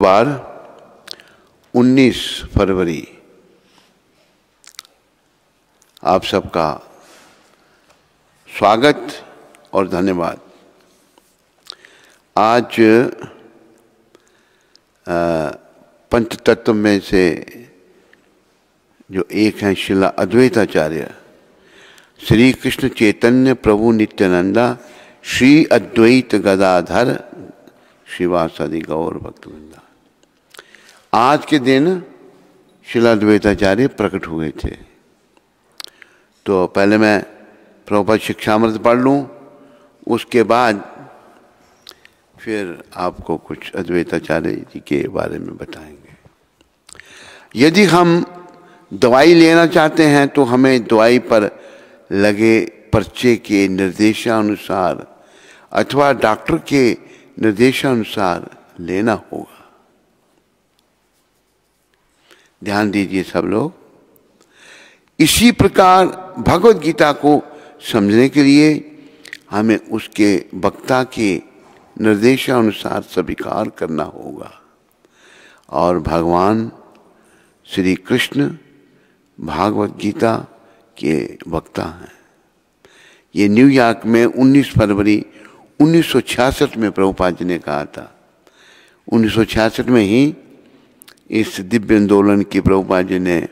बार 19 फरवरी आप सबका स्वागत और धन्यवाद। आज पंचतत्व में से जो एक हैं श्रील अद्वैताचार्य श्री कृष्ण चैतन्य प्रभु नित्यानंदा श्री अद्वैत गदाधर श्रीवासादि गौर भक्तवृंदा, आज के दिन श्रील अद्वैताचार्य प्रकट हुए थे। तो पहले मैं प्रभुपाद शिक्षामृत पढ़ लूँ, उसके बाद फिर आपको कुछ अद्वैताचार्य जी के बारे में बताएंगे। यदि हम दवाई लेना चाहते हैं तो हमें दवाई पर लगे पर्चे के निर्देशानुसार अथवा डॉक्टर के निर्देशानुसार लेना होगा। ध्यान दीजिए सब लोग। इसी प्रकार भगवत गीता को समझने के लिए हमें उसके वक्ता के निर्देशानुसार स्वीकार करना होगा। और भगवान श्री कृष्ण भागवत गीता के वक्ता हैं। ये न्यूयॉर्क में 19 फरवरी 1966 में प्रभुपाद जी ने कहा था। 1966 में ही इस दिव्य आंदोलन की प्रभुपाद जी ने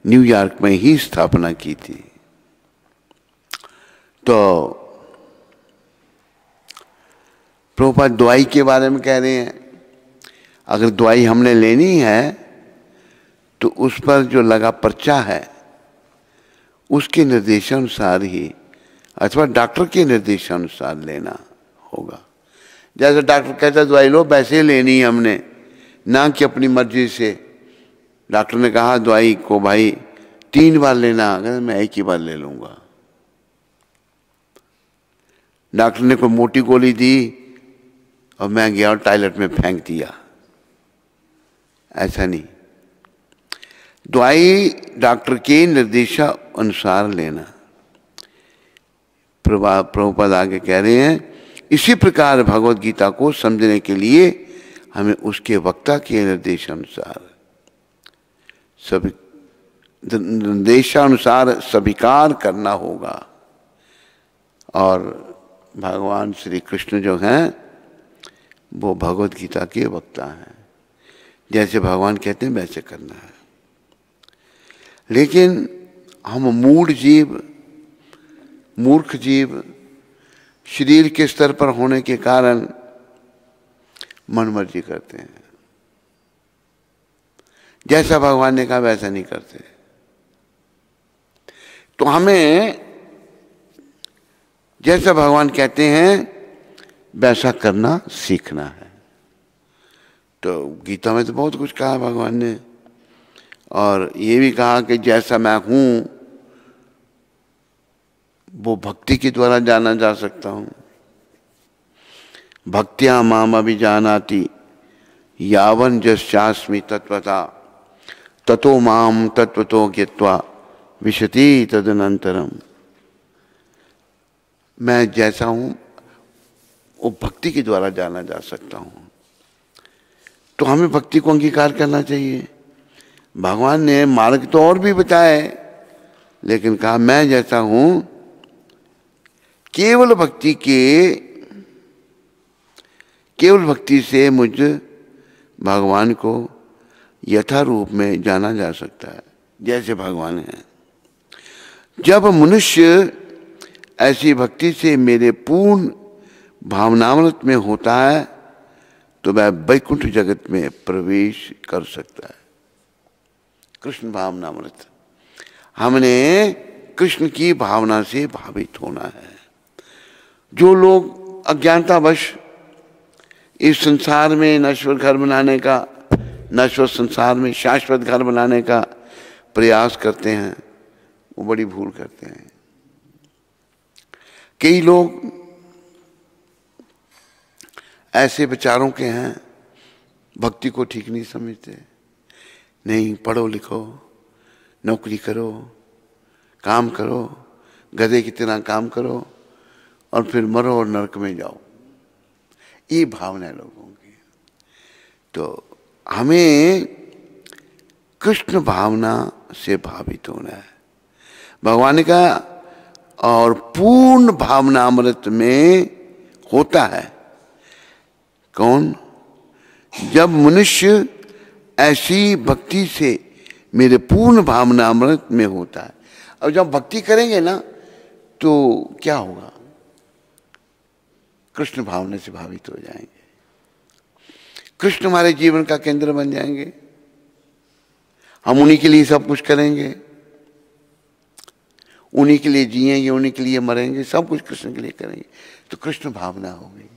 न्यूयॉर्क में ही स्थापना की थी। तो प्रभुपाद दवाई के बारे में कह रहे हैं, अगर दवाई हमने लेनी है तो उस पर जो लगा पर्चा है उसके निर्देशानुसार ही अथवा डॉक्टर के निर्देशानुसार लेना होगा। जैसे डॉक्टर कहता है दवाई लो, वैसे लेनी है हमने, ना कि अपनी मर्जी से। डॉक्टर ने कहा दवाई को भाई 3 बार लेना, अगर मैं एक ही बार ले लूंगा। डॉक्टर ने कोई मोटी गोली दी और मैं गया और टॉयलेट में फेंक दिया, ऐसा नहीं। दवाई डॉक्टर के निर्देशानुसार लेना। प्रभुपाद आगे कह रहे हैं, इसी प्रकार भगवत गीता को समझने के लिए हमें उसके वक्ता के निर्देशानुसार स्वीकार करना होगा। और भगवान श्री कृष्ण जो हैं वो भगवत गीता के वक्ता हैं। जैसे भगवान कहते हैं वैसे करना है। लेकिन हम मूर्ख जीव शरीर के स्तर पर होने के कारण मनमर्जी करते हैं। जैसा भगवान ने कहा वैसा नहीं करते। तो हमें जैसा भगवान कहते हैं वैसा करना सीखना है। तो गीता में तो बहुत कुछ कहा भगवान ने, और ये भी कहा कि जैसा मैं हूं वो भक्ति के द्वारा जाना जा सकता हूं। भक्त्या माम अभिजानाति यावन जस्यास्मि तत्वता ततो माम तत्वतो ज्ञत्वा विशति तदनंतरम। मैं जैसा हूं वो भक्ति के द्वारा जाना जा सकता हूं। तो हमें भक्ति को अंगीकार करना चाहिए। भगवान ने मार्ग तो और भी बताए, लेकिन कहा मैं जैसा हूं केवल भक्ति से मुझ भगवान को यथा रूप में जाना जा सकता है, जैसे भगवान है। जब मनुष्य ऐसी भक्ति से मेरे पूर्ण भावनामृत में होता है तो वह वैकुंठ जगत में प्रवेश कर सकता है। कृष्ण भावनामृत, हमने कृष्ण की भावना से भावित होना है। जो लोग अज्ञानतावश इस संसार में नश्वर घर बनाने का, नश्वर संसार में शाश्वत घर बनाने का प्रयास करते हैं, वो बड़ी भूल करते हैं। कई लोग ऐसे विचारों के हैं, भक्ति को ठीक नहीं समझते। नहीं, पढ़ो लिखो, नौकरी करो, काम करो, गधे की तरह काम करो और फिर मरो और नरक में जाओ। ये भावना है लोगों की। तो हमें कृष्ण भावना से भावित होना है। भगवान का और पूर्ण भावना अमृत में होता है। कौन? जब मनुष्य ऐसी भक्ति से मेरे पूर्ण भावना अमृत में होता है। और जब भक्ति करेंगे ना तो क्या होगा? कृष्ण भावना से भावित हो जाएंगे। कृष्ण हमारे जीवन का केंद्र बन जाएंगे। हम उन्हीं के लिए सब कुछ करेंगे, उन्हीं के लिए जिएंगे, उन्हीं के लिए मरेंगे, सब कुछ कृष्ण के लिए करेंगे। तो कृष्ण भावना होगी।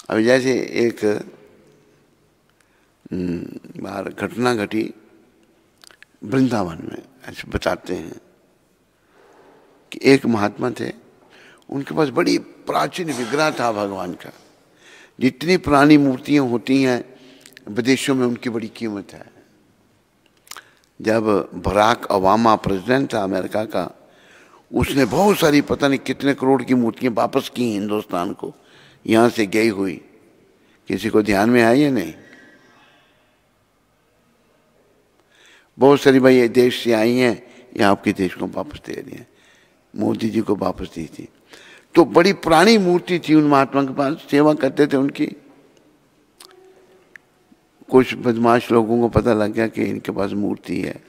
अब जैसे एक बार घटना घटी वृंदावन में। ऐसे बताते हैं कि एक महात्मा थे, उनके पास बड़ी प्राचीन विग्रह था भगवान का। जितनी पुरानी मूर्तियां होती हैं विदेशों में, उनकी बड़ी कीमत है। जब बराक ओबामा प्रेसिडेंट था अमेरिका का, उसने बहुत सारी पता नहीं कितने करोड़ की मूर्तियां वापस की हिंदुस्तान को, यहाँ से गई हुई। किसी को ध्यान में आई है? नहीं। बहुत सारी भाई ये देश से आई हैं, ये आपके देश को वापस दे रही हैं। मोदी जी को वापस दी थी। तो बड़ी पुरानी मूर्ति थी उन महात्मा के पास, सेवा करते थे उनकी। कुछ बदमाश लोगों को पता लग गया कि इनके पास मूर्ति है।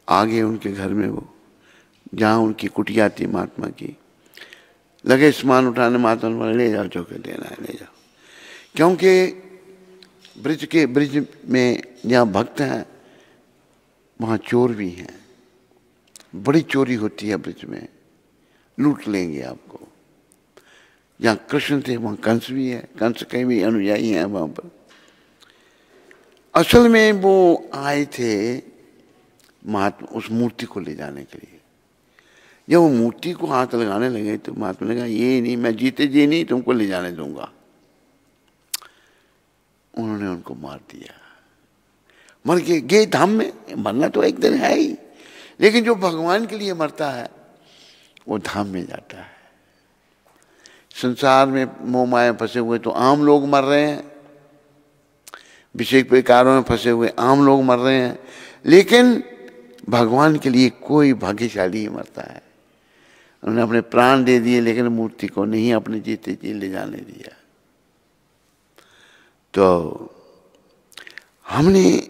आगे उनके घर में वो, जहाँ उनकी कुटिया थी महात्मा की, लगे सामान उठाने। महात्मा ले जाओ, जो के लेना है ले जाओ। क्योंकि ब्रिज में जहाँ भक्त हैं वहाँ चोर भी हैं। बड़ी चोरी होती है ब्रिज में, लूट लेंगे आपको। जहाँ कृष्ण थे वहाँ कंस भी है, कंस के भी अनुयायी हैं वहाँ पर। असल में वो आए थे महात्मा उस मूर्ति को ले जाने के लिए। जब वो मूर्ति को हाथ लगाने लगे तो महात्मा ने कहा, ये नहीं, मैं जीते जी नहीं तुमको ले जाने दूंगा। उन्होंने उनको मार दिया। मर के गए धाम में। मरना तो एक दिन है ही, लेकिन जो भगवान के लिए मरता है वो धाम में जाता है। संसार में मोह माया फंसे हुए तो आम लोग मर रहे हैं, विषय विकारों में फंसे हुए आम लोग मर रहे हैं, लेकिन भगवान के लिए कोई भाग्यशाली ही मरता है। उन्होंने अपने प्राण दे दिए, लेकिन मूर्ति को नहीं अपने जीते जी ले जाने दिया। तो हमने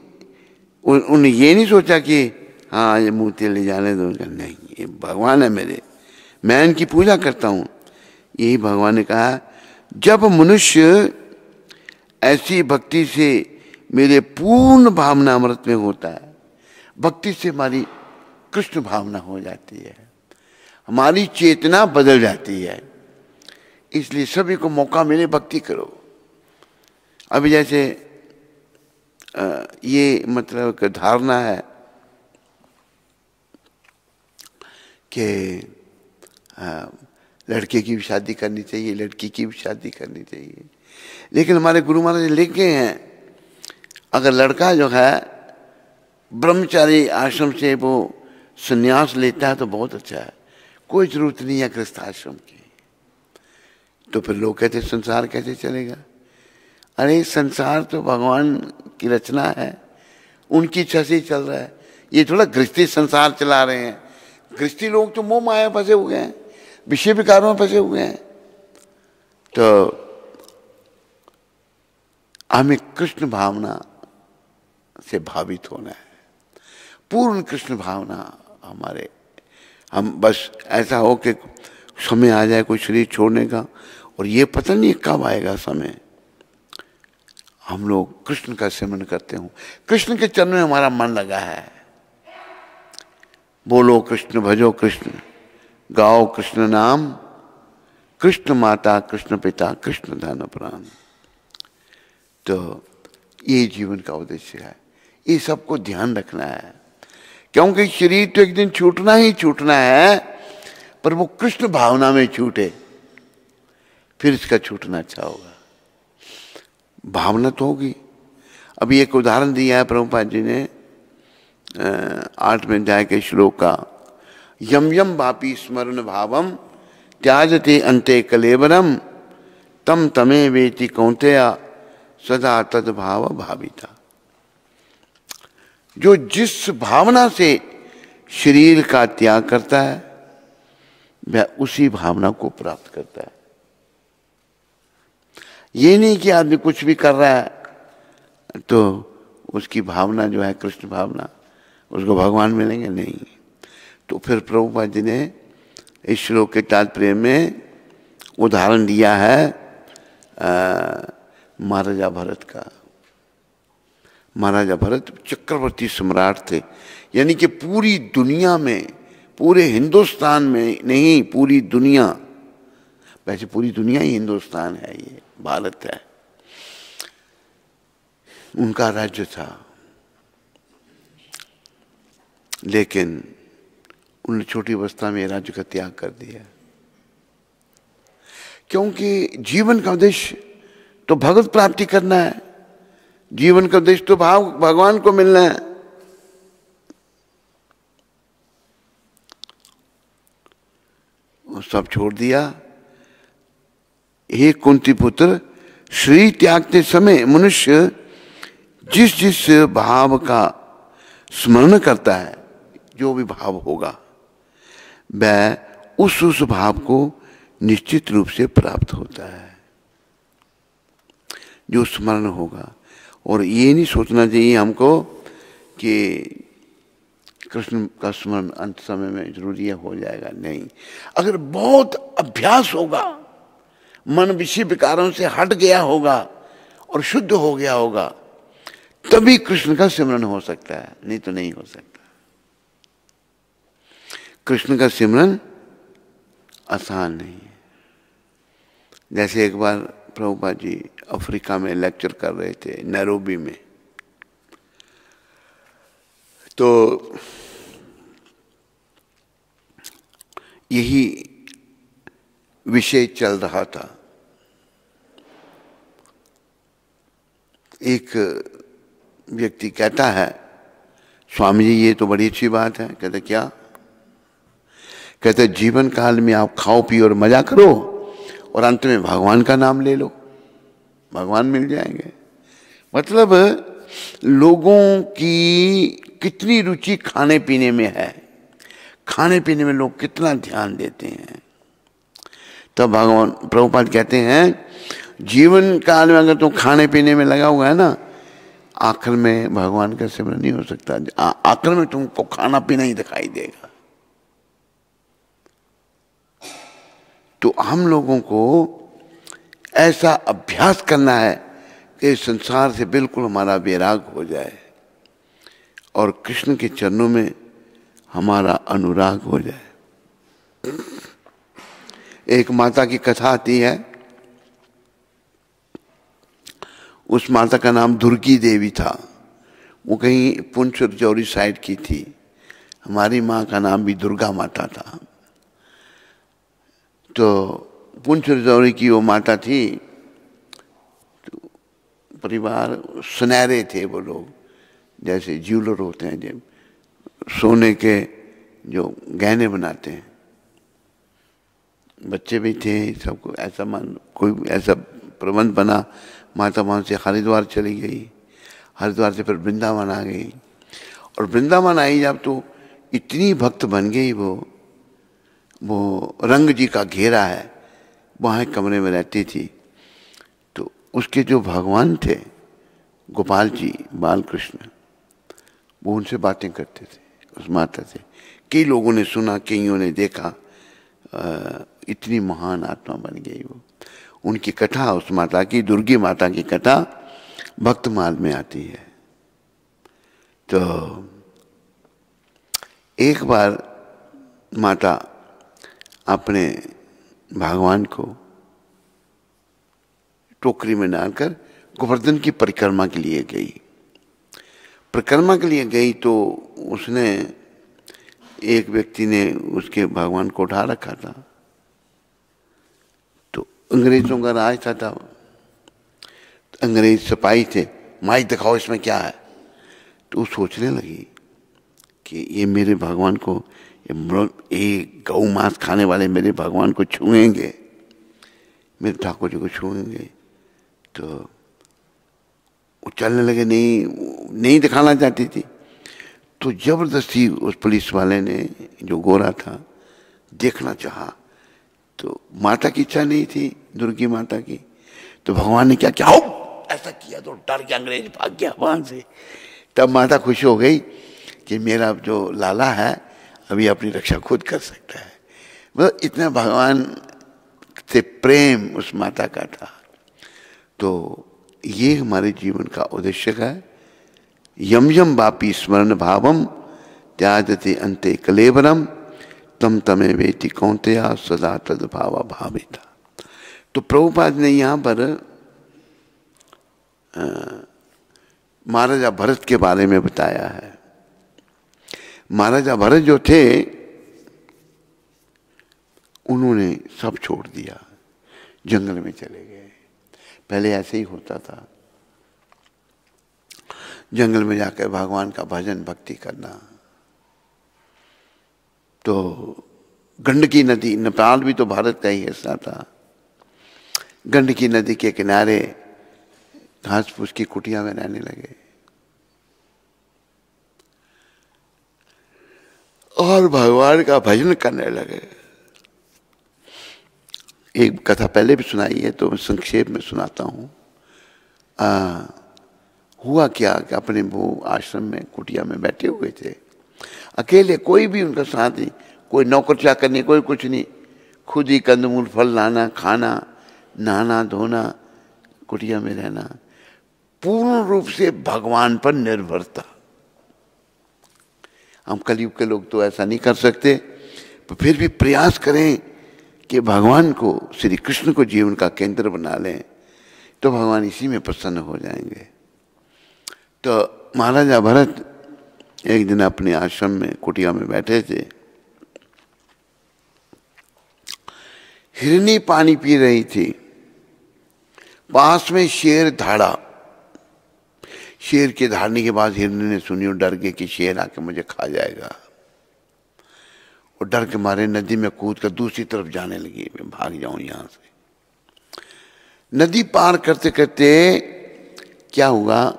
उन्हें ये नहीं सोचा कि हाँ ये मूर्ति ले जाने दो। नहीं, ये भगवान है मेरे, मैं इनकी पूजा करता हूँ। यही भगवान ने कहा, जब मनुष्य ऐसी भक्ति से मेरे पूर्ण भावना अमृत में होता है, भक्ति से हमारी कृष्ण भावना हो जाती है, हमारी चेतना बदल जाती है। इसलिए सभी को मौका मिले भक्ति करो। अभी जैसे ये मतलब कि धारणा है कि लड़के की भी शादी करनी चाहिए, लड़की की भी शादी करनी चाहिए। लेकिन हमारे गुरु महाराज लिखे हैं, अगर लड़का जो है ब्रह्मचारी आश्रम से वो संन्यास लेता है तो बहुत अच्छा है, कोई जरूरत नहीं है गृहस्थ आश्रम की। तो फिर लोग कहते संसार कैसे चलेगा? अरे संसार तो भगवान की रचना है, उनकी इच्छा से ही चल रहा है। ये थोड़ा गृहस्थी संसार चला रहे हैं। गृहस्थी लोग तो मोह माया फंसे हुए हैं, विषय विकारों में फंसे हुए हैं। तो हमें कृष्ण भावना से भावित होना है, पूर्ण कृष्ण भावना हमारे। हम बस ऐसा हो कि समय आ जाए कोई शरीर छोड़ने का, और ये पता नहीं कब आएगा समय, हम लोग कृष्ण का सिमरन करते हो, कृष्ण के चरण में हमारा मन लगा है। बोलो कृष्ण, भजो कृष्ण, गाओ कृष्ण नाम, कृष्ण माता कृष्ण पिता कृष्ण धन प्राण। तो ये जीवन का उद्देश्य है, ये सबको ध्यान रखना है। क्योंकि शरीर तो एक दिन छूटना ही छूटना है, पर वो कृष्ण भावना में छूटे फिर इसका छूटना अच्छा होगा। भावना तो होगी। अभी एक उदाहरण दिया है प्रभुपाद जी ने 8वें अध्याय के श्लोक का, यम यम वापी स्मरण भावम त्याजते अंते कलेवरम तम तमे वेति कौंतेया सदा तद्भाव भाविता। जो जिस भावना से शरीर का त्याग करता है वह उसी भावना को प्राप्त करता है। ये नहीं कि आदमी कुछ भी कर रहा है तो उसकी भावना जो है कृष्ण भावना, उसको भगवान मिलेंगे, नहीं। तो फिर प्रभुपाद जी ने इस श्लोक के तात्पर्य में उदाहरण दिया है महाराजा भरत का। महाराजा भरत चक्रवर्ती सम्राट थे, यानी कि पूरी दुनिया में, पूरे हिंदुस्तान में नहीं, पूरी दुनिया, वैसे पूरी दुनिया ही हिंदुस्तान है, ये भारत है, उनका राज्य था। लेकिन उन्होंने छोटी अवस्था में राज्य का त्याग कर दिया, क्योंकि जीवन का उद्देश्य तो भगवत प्राप्ति करना है, जीवन का उद्देश्य तो भगवान को मिलना है। वो सब छोड़ दिया। हे कुंती पुत्र, शरीर त्यागते समय मनुष्य जिस जिस भाव का स्मरण करता है, जो भी भाव होगा वह उस भाव को निश्चित रूप से प्राप्त होता है, जो स्मरण होगा। और ये नहीं सोचना चाहिए हमको कि कृष्ण का स्मरण अंत समय में जरूरी हो जाएगा, नहीं। अगर बहुत अभ्यास होगा, मन विषय विकारों से हट गया होगा और शुद्ध हो गया होगा, तभी कृष्ण का सिमरन हो सकता है, नहीं तो नहीं हो सकता। कृष्ण का सिमरन आसान नहीं है। जैसे एक बार प्रभुपाद जी अफ्रीका में लेक्चर कर रहे थे, नैरोबी में, तो यही विषय चल रहा था। एक व्यक्ति कहता है, स्वामी जी ये तो बड़ी अच्छी बात है। कहते क्या? कहते जीवन काल में आप खाओ पियो और मजा करो और अंत में भगवान का नाम ले लो, भगवान मिल जाएंगे। मतलब लोगों की कितनी रुचि खाने पीने में है, खाने पीने में लोग कितना ध्यान देते हैं। तब भगवान प्रभुपाद कहते हैं जीवन काल में अगर तुम खाने पीने में लगा हुआ है ना, आखिर में भगवान का सिमरन नहीं हो सकता। आखिर में तुमको खाना पीना ही दिखाई देगा। तो हम लोगों को ऐसा अभ्यास करना है कि संसार से बिल्कुल हमारा वैराग हो जाए और कृष्ण के चरणों में हमारा अनुराग हो जाए। एक माता की कथा आती है, उस माता का नाम दुर्गी देवी था। वो कहीं पुंछ रजौरी साइड की थी। हमारी माँ का नाम भी दुर्गा माता था। तो पुंछ रजौरी की वो माता थी, तो परिवार सुनहरे थे वो लोग, जैसे ज्वेलर होते हैं, जब सोने के जो गहने बनाते हैं। बच्चे भी थे, सबको ऐसा कोई ऐसा प्रबंध बना। माता वहाँ से हरिद्वार चली गई, हरिद्वार से फिर वृंदावन आ गई, और वृंदावन आई जब तो इतनी भक्त बन गई। वो रंग जी का घेरा है, वहाँ कमरे में रहती थी। तो उसके जो भगवान थे गोपाल जी, बाल कृष्ण, वो उनसे बातें करते थे उस माता से। कई लोगों ने सुना, कईयों ने देखा, इतनी महान आत्मा बन गई वो। उनकी कथा, उस माता की, दुर्गी माता की कथा भक्तमाल में आती है। तो एक बार माता अपने भगवान को टोकरी में डालकर गोवर्धन की परिक्रमा के लिए गई। परिक्रमा के लिए गई तो उसने, एक व्यक्ति ने उसके भगवान को उठा रखा था। तो अंग्रेजों का राज था तब, तो अंग्रेज सिपाही थे, माइक दिखाओ इसमें क्या है। तो वो सोचने लगी कि ये मेरे भगवान को, ये गौ मांस खाने वाले मेरे भगवान को छुएंगे, मेरे ठाकुर जी को छुएंगे, तो वो चलने लगे, नहीं दिखाना चाहती थी। तो जबरदस्ती उस पुलिस वाले ने, जो गोरा था, देखना चाहा। तो माता की इच्छा नहीं थी, दुर्गी माता की। तो भगवान ने क्या किया, ऐसा किया तो डर के अंग्रेज भाग गया वहां से। तब माता खुश हो गई कि मेरा जो लाला है अभी अपनी रक्षा खुद कर सकता है। मतलब इतना भगवान से प्रेम उस माता का था। तो ये हमारे जीवन का उद्देश्य है। यम यम वापी स्मरण भावम त्याजते अंते कलेवरम तम तमे वेति कौंतेया सदा तद भावा भाविता। तो प्रभुपाद ने यहाँ पर महाराजा भरत के बारे में बताया है। महाराजा भरत जो थे उन्होंने सब छोड़ दिया, जंगल में चले गए। पहले ऐसे ही होता था, जंगल में जाकर भगवान का भजन भक्ति करना। तो गंडकी नदी, नेपाल भी तो भारत का ही हिस्सा था। गंडकी नदी के किनारे घास फूस की कुटिया में रहने लगे और भगवान का भजन करने लगे। एक कथा पहले भी सुनाई है तो मैं संक्षेप में सुनाता हूँ। हुआ क्या कि अपने वो आश्रम में कुटिया में बैठे हुए थे, अकेले, कोई भी उनका साथ नहीं, कोई नौकर चाकर नहीं, कोई कुछ नहीं, खुद ही कंदमूल फल लाना, खाना, नहाना धोना, कुटिया में रहना, पूर्ण रूप से भगवान पर निर्भरता। हम कलयुग के लोग तो ऐसा नहीं कर सकते, पर फिर भी प्रयास करें कि भगवान को, श्री कृष्ण को जीवन का केंद्र बना लें, तो भगवान इसी में प्रसन्न हो जाएंगे। तो महाराजा भरत एक दिन अपने आश्रम में कुटिया में बैठे थे। हिरनी पानी पी रही थी, पास में शेर धाड़ा। शेर के धाड़ने के बाद हिरनी ने सुनी और डर गई कि शेर आके मुझे खा जाएगा। और डर के मारे नदी में कूद कर दूसरी तरफ जाने लगी, मैं भाग जाऊं यहां से। नदी पार करते करते क्या हुआ,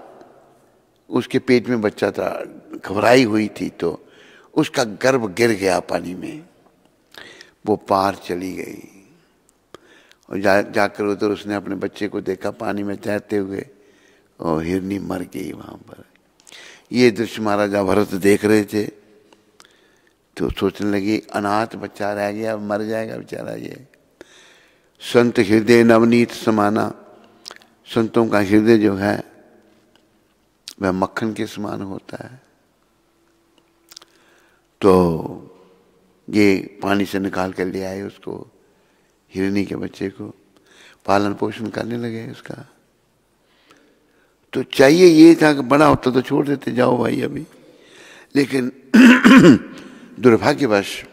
उसके पेट में बच्चा था, घबराई हुई थी, तो उसका गर्भ गिर गया पानी में। वो पार चली गई और जाकर उधर उसने अपने बच्चे को देखा पानी में तैरते हुए, और हिरनी मर गई वहां पर। ये दृश्य महाराजा भरत देख रहे थे तो सोचने लगी, अनाथ बच्चा रह गया, मर जाएगा बेचारा ये। संत हृदय नवनीत समाना, संतों का हृदय जो है वह मक्खन के समान होता है। तो ये पानी से निकाल कर ले आए उसको, हिरनी के बच्चे को, पालन पोषण करने लगे उसका। तो चाहिए ये था कि बड़ा होता तो छोड़ देते, जाओ भाई अभी, लेकिन दुर्भाग्यवश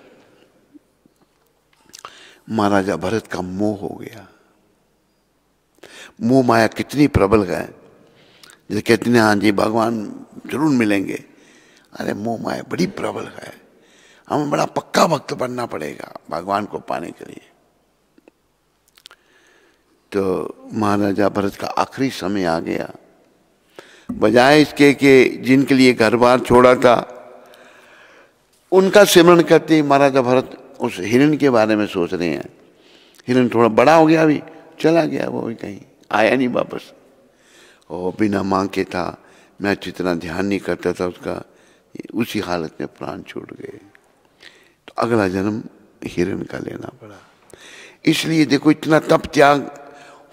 महाराजा भरत का मोह हो गया। मोह माया कितनी प्रबल है, जैसे कहते हैं हाँ जी भगवान जरूर मिलेंगे, अरे मोह माया बड़ी प्रबल है। हमें बड़ा पक्का भक्त बनना पड़ेगा भगवान को पाने के लिए। तो महाराजा भरत का आखिरी समय आ गया। बजाय इसके कि जिनके लिए घर बार छोड़ा था उनका सिमरण करते ही महाराजा भरत उस हिरण के बारे में सोच रहे हैं। हिरण थोड़ा बड़ा हो गया, अभी चला गया, वो भी कहीं आया नहीं वापस, और बिना मांग के था। मैं अच्छी तरह ध्यान नहीं करता था उसका, उसी हालत में प्राण छूट गए। तो अगला जन्म हिरण का लेना पड़ा। इसलिए देखो, इतना तप त्याग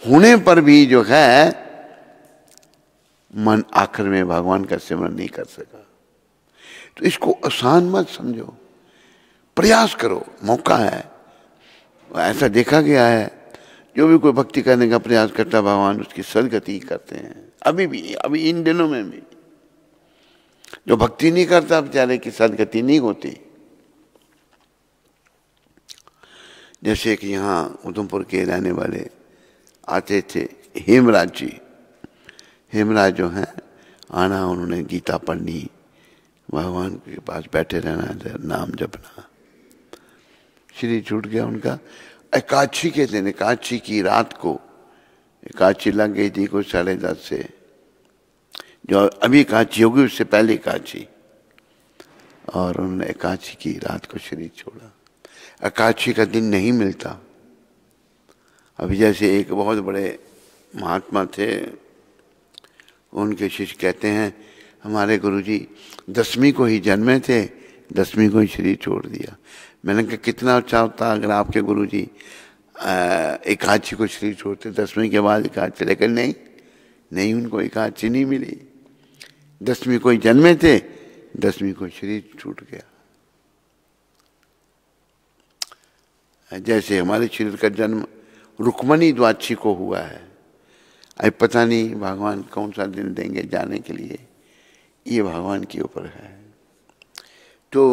होने पर भी जो है मन आखिर में भगवान का सिमरण नहीं कर सका। तो इसको आसान मत समझो, प्रयास करो, मौका है। ऐसा देखा गया है, जो भी कोई भक्ति करने का प्रयास करता भगवान उसकी सदगति करते हैं। अभी भी, अभी इन दिनों में भी जो भक्ति नहीं करता बेचारे की सदगति नहीं होती। जैसे कि यहाँ उधमपुर के रहने वाले आते थे हेमराज जी। हेमराज जो हैं, आना, उन्होंने गीता पढ़नी, भगवान के पास बैठे रहना, नाम जपना। शरीर छूट गया उनका। एकादशी के दिन, एकादशी की रात को, एकादशी लग गई थी कुछ 10:30 से, जो अभी एकादशी होगी उससे पहले एकादशी, और उन्होंने एकादशी की रात को शरीर छोड़ा। एकादशी का दिन नहीं मिलता। अभी जैसे एक बहुत बड़े महात्मा थे, उनके शिष्य कहते हैं हमारे गुरुजी 10वीं को ही जन्मे थे, 10वीं को ही शरीर छोड़ दिया। मैंने कहा कितना अच्छा होता अगर आपके गुरुजी एकादशी को शरीर छोड़ते, 10वीं के बाद एकादशी, लेकिन नहीं उनको एकादशी नहीं मिली। 10वीं को ही जन्मे थे, 10वीं को शरीर छूट गया। जैसे हमारे शरीर का जन्म रुक्मणी द्वादशी को हुआ है। अब पता नहीं भगवान कौन सा दिन देंगे जाने के लिए, ये भगवान के ऊपर है। तो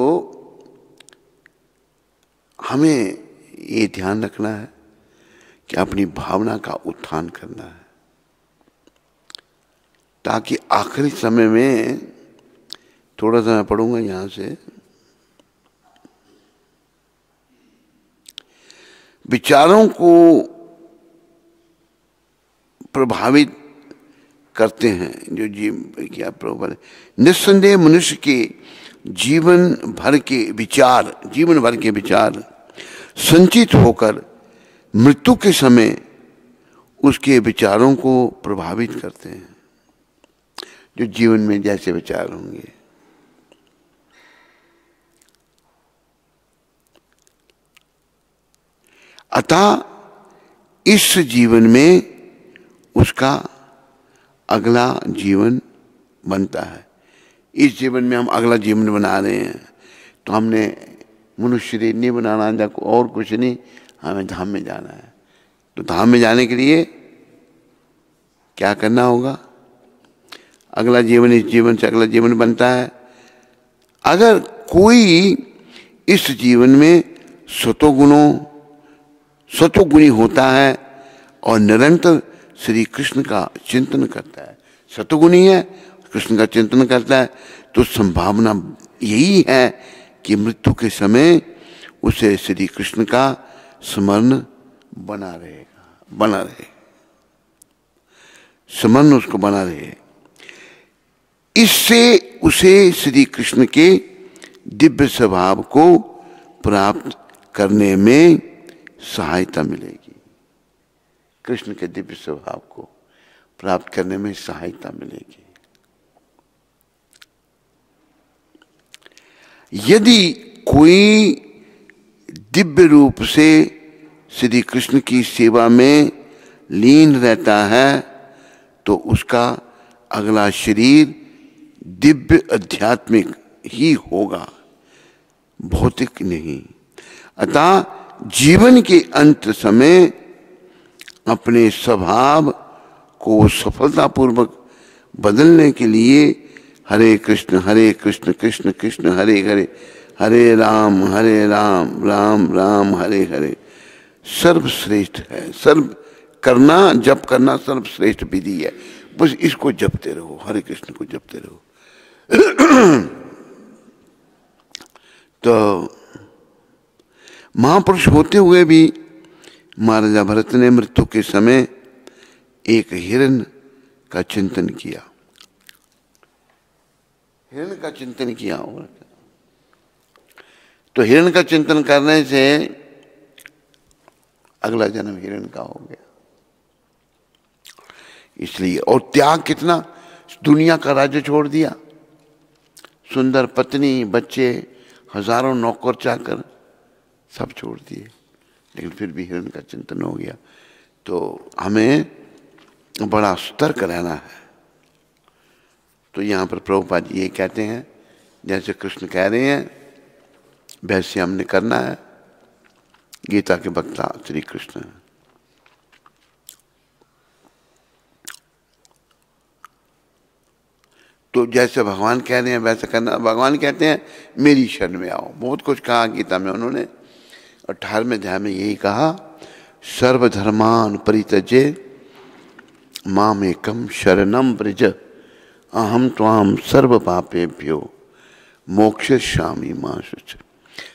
हमें ये ध्यान रखना है कि अपनी भावना का उत्थान करना है, ताकि आखिरी समय में, थोड़ा सा मैं पढ़ूंगा यहां से, विचारों को प्रभावित करते हैं जो क्या प्रभाव। निस्संदेह मनुष्य के जीवन भर के विचार संचित होकर मृत्यु के समय उसके विचारों को प्रभावित करते हैं। जो जीवन में जैसे विचार होंगे, अतः इस जीवन में उसका अगला जीवन बनता है। इस जीवन में हम अगला जीवन बना रहे हैं, तो हमने मनुष्य शरीर नहीं बनाना, और कुछ नहीं, हमें धाम में जाना है। तो धाम में जाने के लिए क्या करना होगा? अगला जीवन इस जीवन से अगला जीवन बनता है। अगर कोई इस जीवन में सतोगुणी होता है और निरंतर श्री कृष्ण का चिंतन करता है, सतोगुणी है, कृष्ण का चिंतन करता है, तो संभावना यही है कि मृत्यु के समय उसे श्री कृष्ण का स्मरण बना रहे, स्मरण उसको बना रहे। इससे उसे श्री कृष्ण के दिव्य स्वभाव को प्राप्त करने में सहायता मिलेगी। कृष्ण के दिव्य स्वभाव को प्राप्त करने में सहायता मिलेगी। यदि कोई दिव्य रूप से श्री कृष्ण की सेवा में लीन रहता है तो उसका अगला शरीर दिव्य आध्यात्मिक ही होगा, भौतिक नहीं। अतः जीवन के अंत समय अपने स्वभाव को सफलतापूर्वक बदलने के लिए हरे कृष्ण कृष्ण कृष्ण हरे हरे, हरे राम राम राम हरे हरे सर्वश्रेष्ठ है। जप करना सर्वश्रेष्ठ विधि है। बस इसको जपते रहो, हरे कृष्ण को जपते रहो। तो महापुरुष होते हुए भी महाराजा भरत ने मृत्यु के समय एक हिरण का चिंतन किया। हिरण का चिंतन किया होगा, तो हिरण का चिंतन करने से अगला जन्म हिरण का हो गया। इसलिए, और त्याग कितना, दुनिया का राज्य छोड़ दिया, सुंदर पत्नी, बच्चे, हजारों नौकर चाकर सब छोड़ दिए, लेकिन फिर भी हिरण का चिंतन हो गया। तो हमें बड़ा सतर्क रहना है। तो यहाँ पर प्रभुपाद जी ये कहते हैं, जैसे कृष्ण कह रहे हैं वैसे हमने करना है। गीता के वक्ता श्री कृष्ण है। तो जैसे भगवान कह रहे हैं वैसा करना। भगवान कहते हैं मेरी शरण में आओ। बहुत कुछ कहा गीता में उन्होंने। 18वें अध्याय में यही कहा, सर्वधर्मान परित्यज्य मामेकम शरणम व्रज अहम त्वाम सर्व पापेभ्यो मोक्षयिष्यामि मा शुच।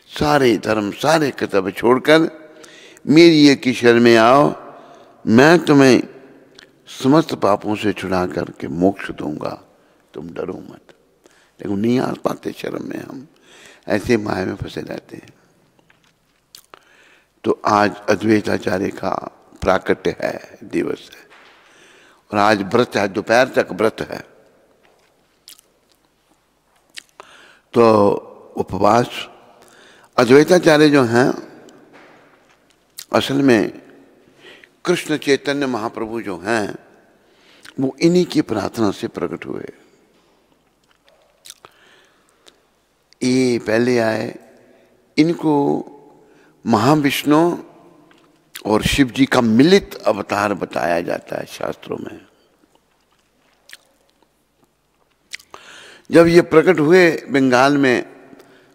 सारे धर्म, सारे कर्तव्य छोड़कर मेरी एक ही शरण में आओ, मैं तुम्हें समस्त पापों से छुड़ा करके मोक्ष दूंगा, तुम डरो मत। लेकिन नहीं आ पाते शर्म में, हम ऐसे माया में फंसे रहते हैं। तो आज अद्वैताचार्य का प्राकट्य है, दिवस है, और आज व्रत है, दोपहर तक व्रत है। तो उपवास, अद्वैताचार्य जो हैं असल में कृष्ण चैतन्य महाप्रभु जो हैं वो इन्हीं की प्रार्थना से प्रकट हुए। ये पहले आए, इनको महाविष्णु और शिव जी का मिलित अवतार बताया जाता है शास्त्रों में। जब ये प्रकट हुए बंगाल में,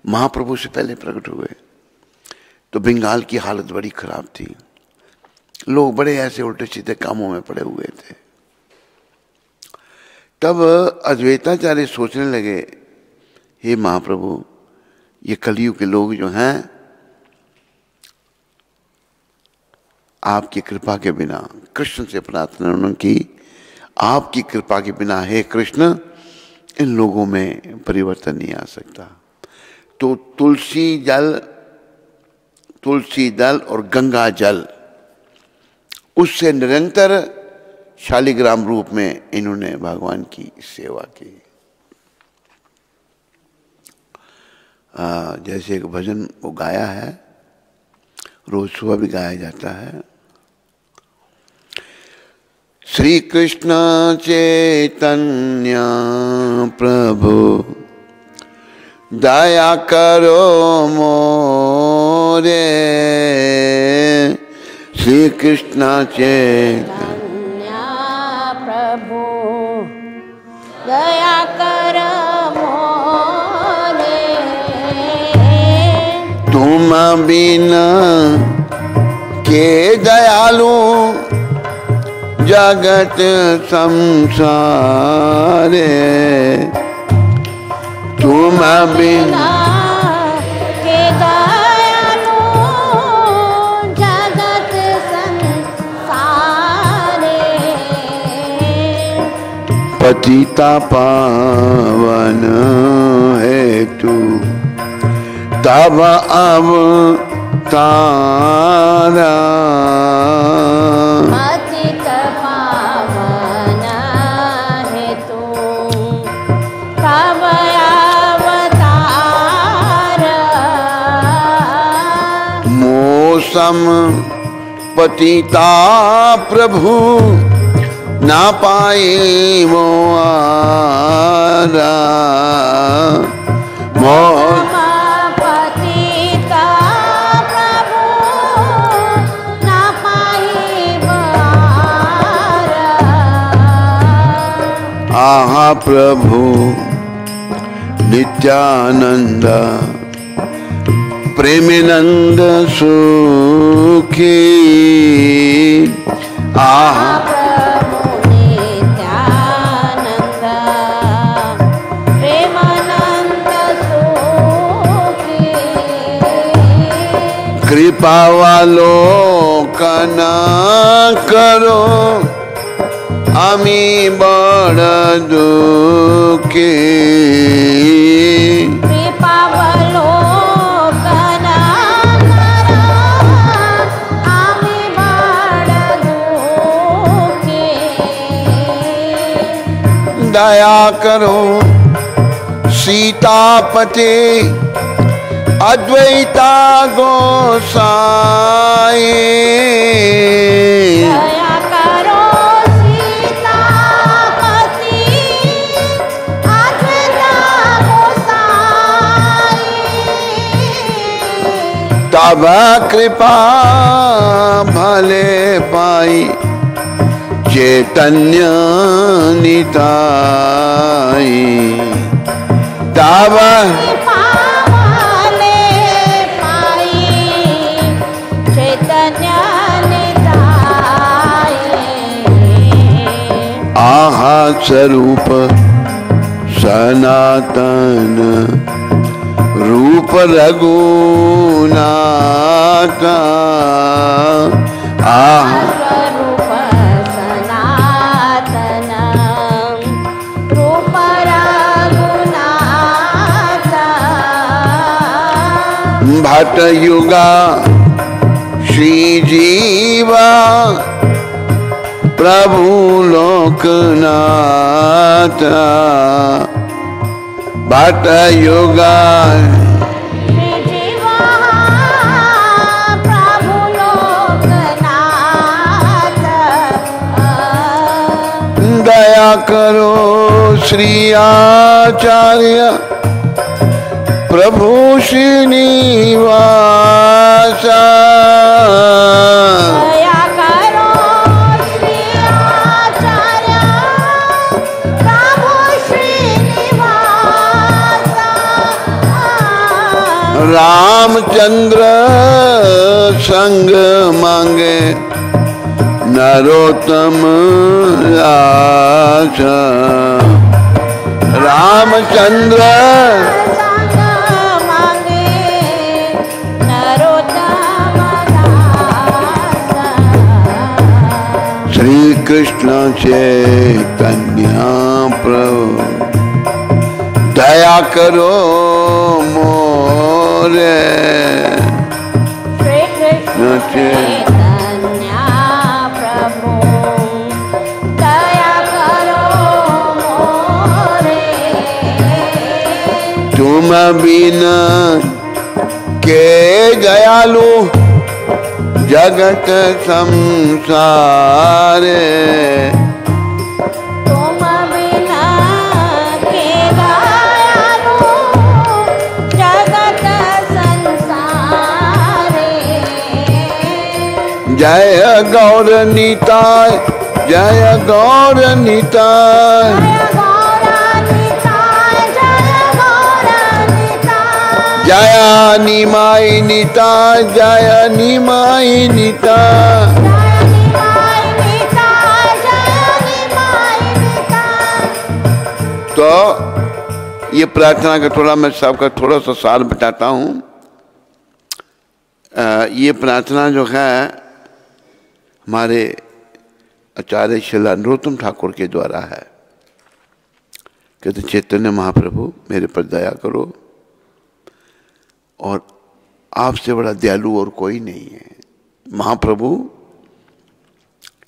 महाप्रभु से पहले प्रकट हुए, तो बंगाल की हालत बड़ी खराब थी। लोग बड़े ऐसे उल्टे सीधे कामों में पड़े हुए थे। तब अद्वैताचार्य सोचने लगे, हे महाप्रभु, ये कलयुग के लोग जो हैं आपकी कृपा के बिना, कृष्ण से प्रार्थना उन्होंने की, आपकी कृपा के बिना हे कृष्ण इन लोगों में परिवर्तन नहीं आ सकता। तो तुलसी दल और गंगा जल, उससे निरंतर शालिग्राम रूप में इन्होंने भगवान की सेवा की। जैसे एक भजन वो गाया है, रोज सुबह भी गाया जाता है। श्री कृष्ण चैतन्य प्रभु दया करो मोरे, श्री कृष्ण चैतन्य प्रभु दया करो मोरे, तुम बिना के दयालु जगत संसारे, तुम बिना के दयालु जगत संसारे, पतिता पावन है तू तब अवतारा, पतित पावन है तू तब अवतार, मौसम पतिता प्रभु ना पाए वो आरा, पतिता प्रभु ना पाए बारा, आहा प्रभु नित्यानंद प्रेमानंद सुखी, आहा प्रभु नित्यानंद प्रेमानंद सुखी, कृपा वालोकन करो আমি বড় দুঃখী, कृपावलोकन करो আমি বড় দুঃখী, दया करो सीतापति अद्वैता गोसाई, दया करो सीतापति अद्वैता गोसाई, तब कृपा भले पाई चैतन्य निताई, तब पावले पाई चैतन्य निताई, आहा स्वरूप सनातन रूप रघुनाथ, आहा स्वरूप सनातन रूप भट युगा श्री जीवा प्रभु लोकनाथ भट युगा श्री जीवा प्रभु लोकनाथ दया करो श्री आचार्य प्रभु श्रीनिवास दया करो श्री आचार्य प्रभु श्रीनिवास रामचंद्र संग मांगे नरोत्तम दास रामचंद्र संग मांगे नरोत्तम दास श्री कृष्ण चैतन्य प्रभु दया करो मोरे श्री कृष्ण चैतन्य प्रभु दया करो मोरे तुम बिना के दयालु जगत संसारे तुम बिना के दयालु जगत संसारे जय गौर निताय जय गौर निताय जय गौरानिताय जय गौरानिताय जय निमाय निताय जय निमाय निताय जय निमाय निताय जय निमाय निताय तो ये प्रार्थना का थोड़ा मैं सबका थोड़ा सा सार बताता हूँ। ये प्रार्थना जो है हमारे आचार्य श्री नरोत्तम ठाकुर के द्वारा है। कहते चैतन्य महाप्रभु मेरे पर दया करो और आपसे बड़ा दयालु और कोई नहीं है। महाप्रभु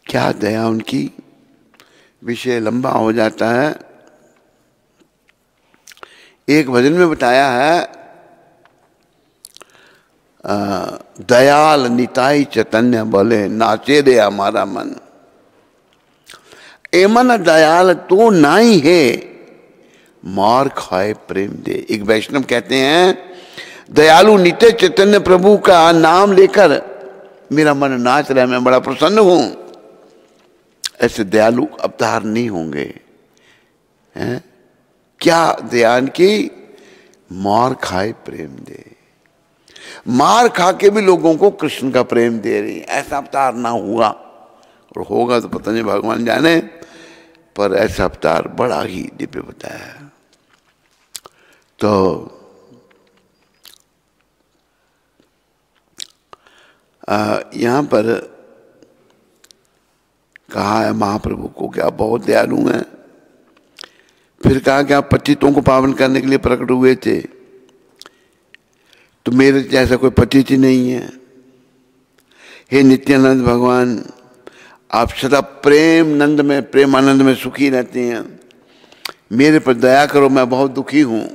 क्या दया उनकी, विषय लंबा हो जाता है। एक भजन में बताया है दयाल निताई चैतन्य बोले नाचे दे हमारा मन एमन दयाल तो नाई है मार खाए प्रेम दे। एक वैष्णव कहते हैं दयालु नित्य चैतन्य प्रभु का नाम लेकर मेरा मन नाच रहा है, मैं बड़ा प्रसन्न हूं। ऐसे दयालु अवतार नहीं होंगे हैं? क्या दयान की मार खाए प्रेम दे, मार खा के भी लोगों को कृष्ण का प्रेम दे रही। ऐसा अवतार ना हुआ और होगा तो पता नहीं भगवान जाने, पर ऐसा अवतार बड़ा ही दिव्य बताया है। तो यहाँ पर कहा है महाप्रभु को कि आप बहुत दयालु हैं। फिर कहा कि आप पतितों को पावन करने के लिए प्रकट हुए थे, तो मेरे जैसा कोई पतित ही नहीं है। हे नित्यानंद भगवान, आप सदा प्रेम नंद में प्रेमानंद में सुखी रहते हैं, मेरे पर दया करो, मैं बहुत दुखी हूं।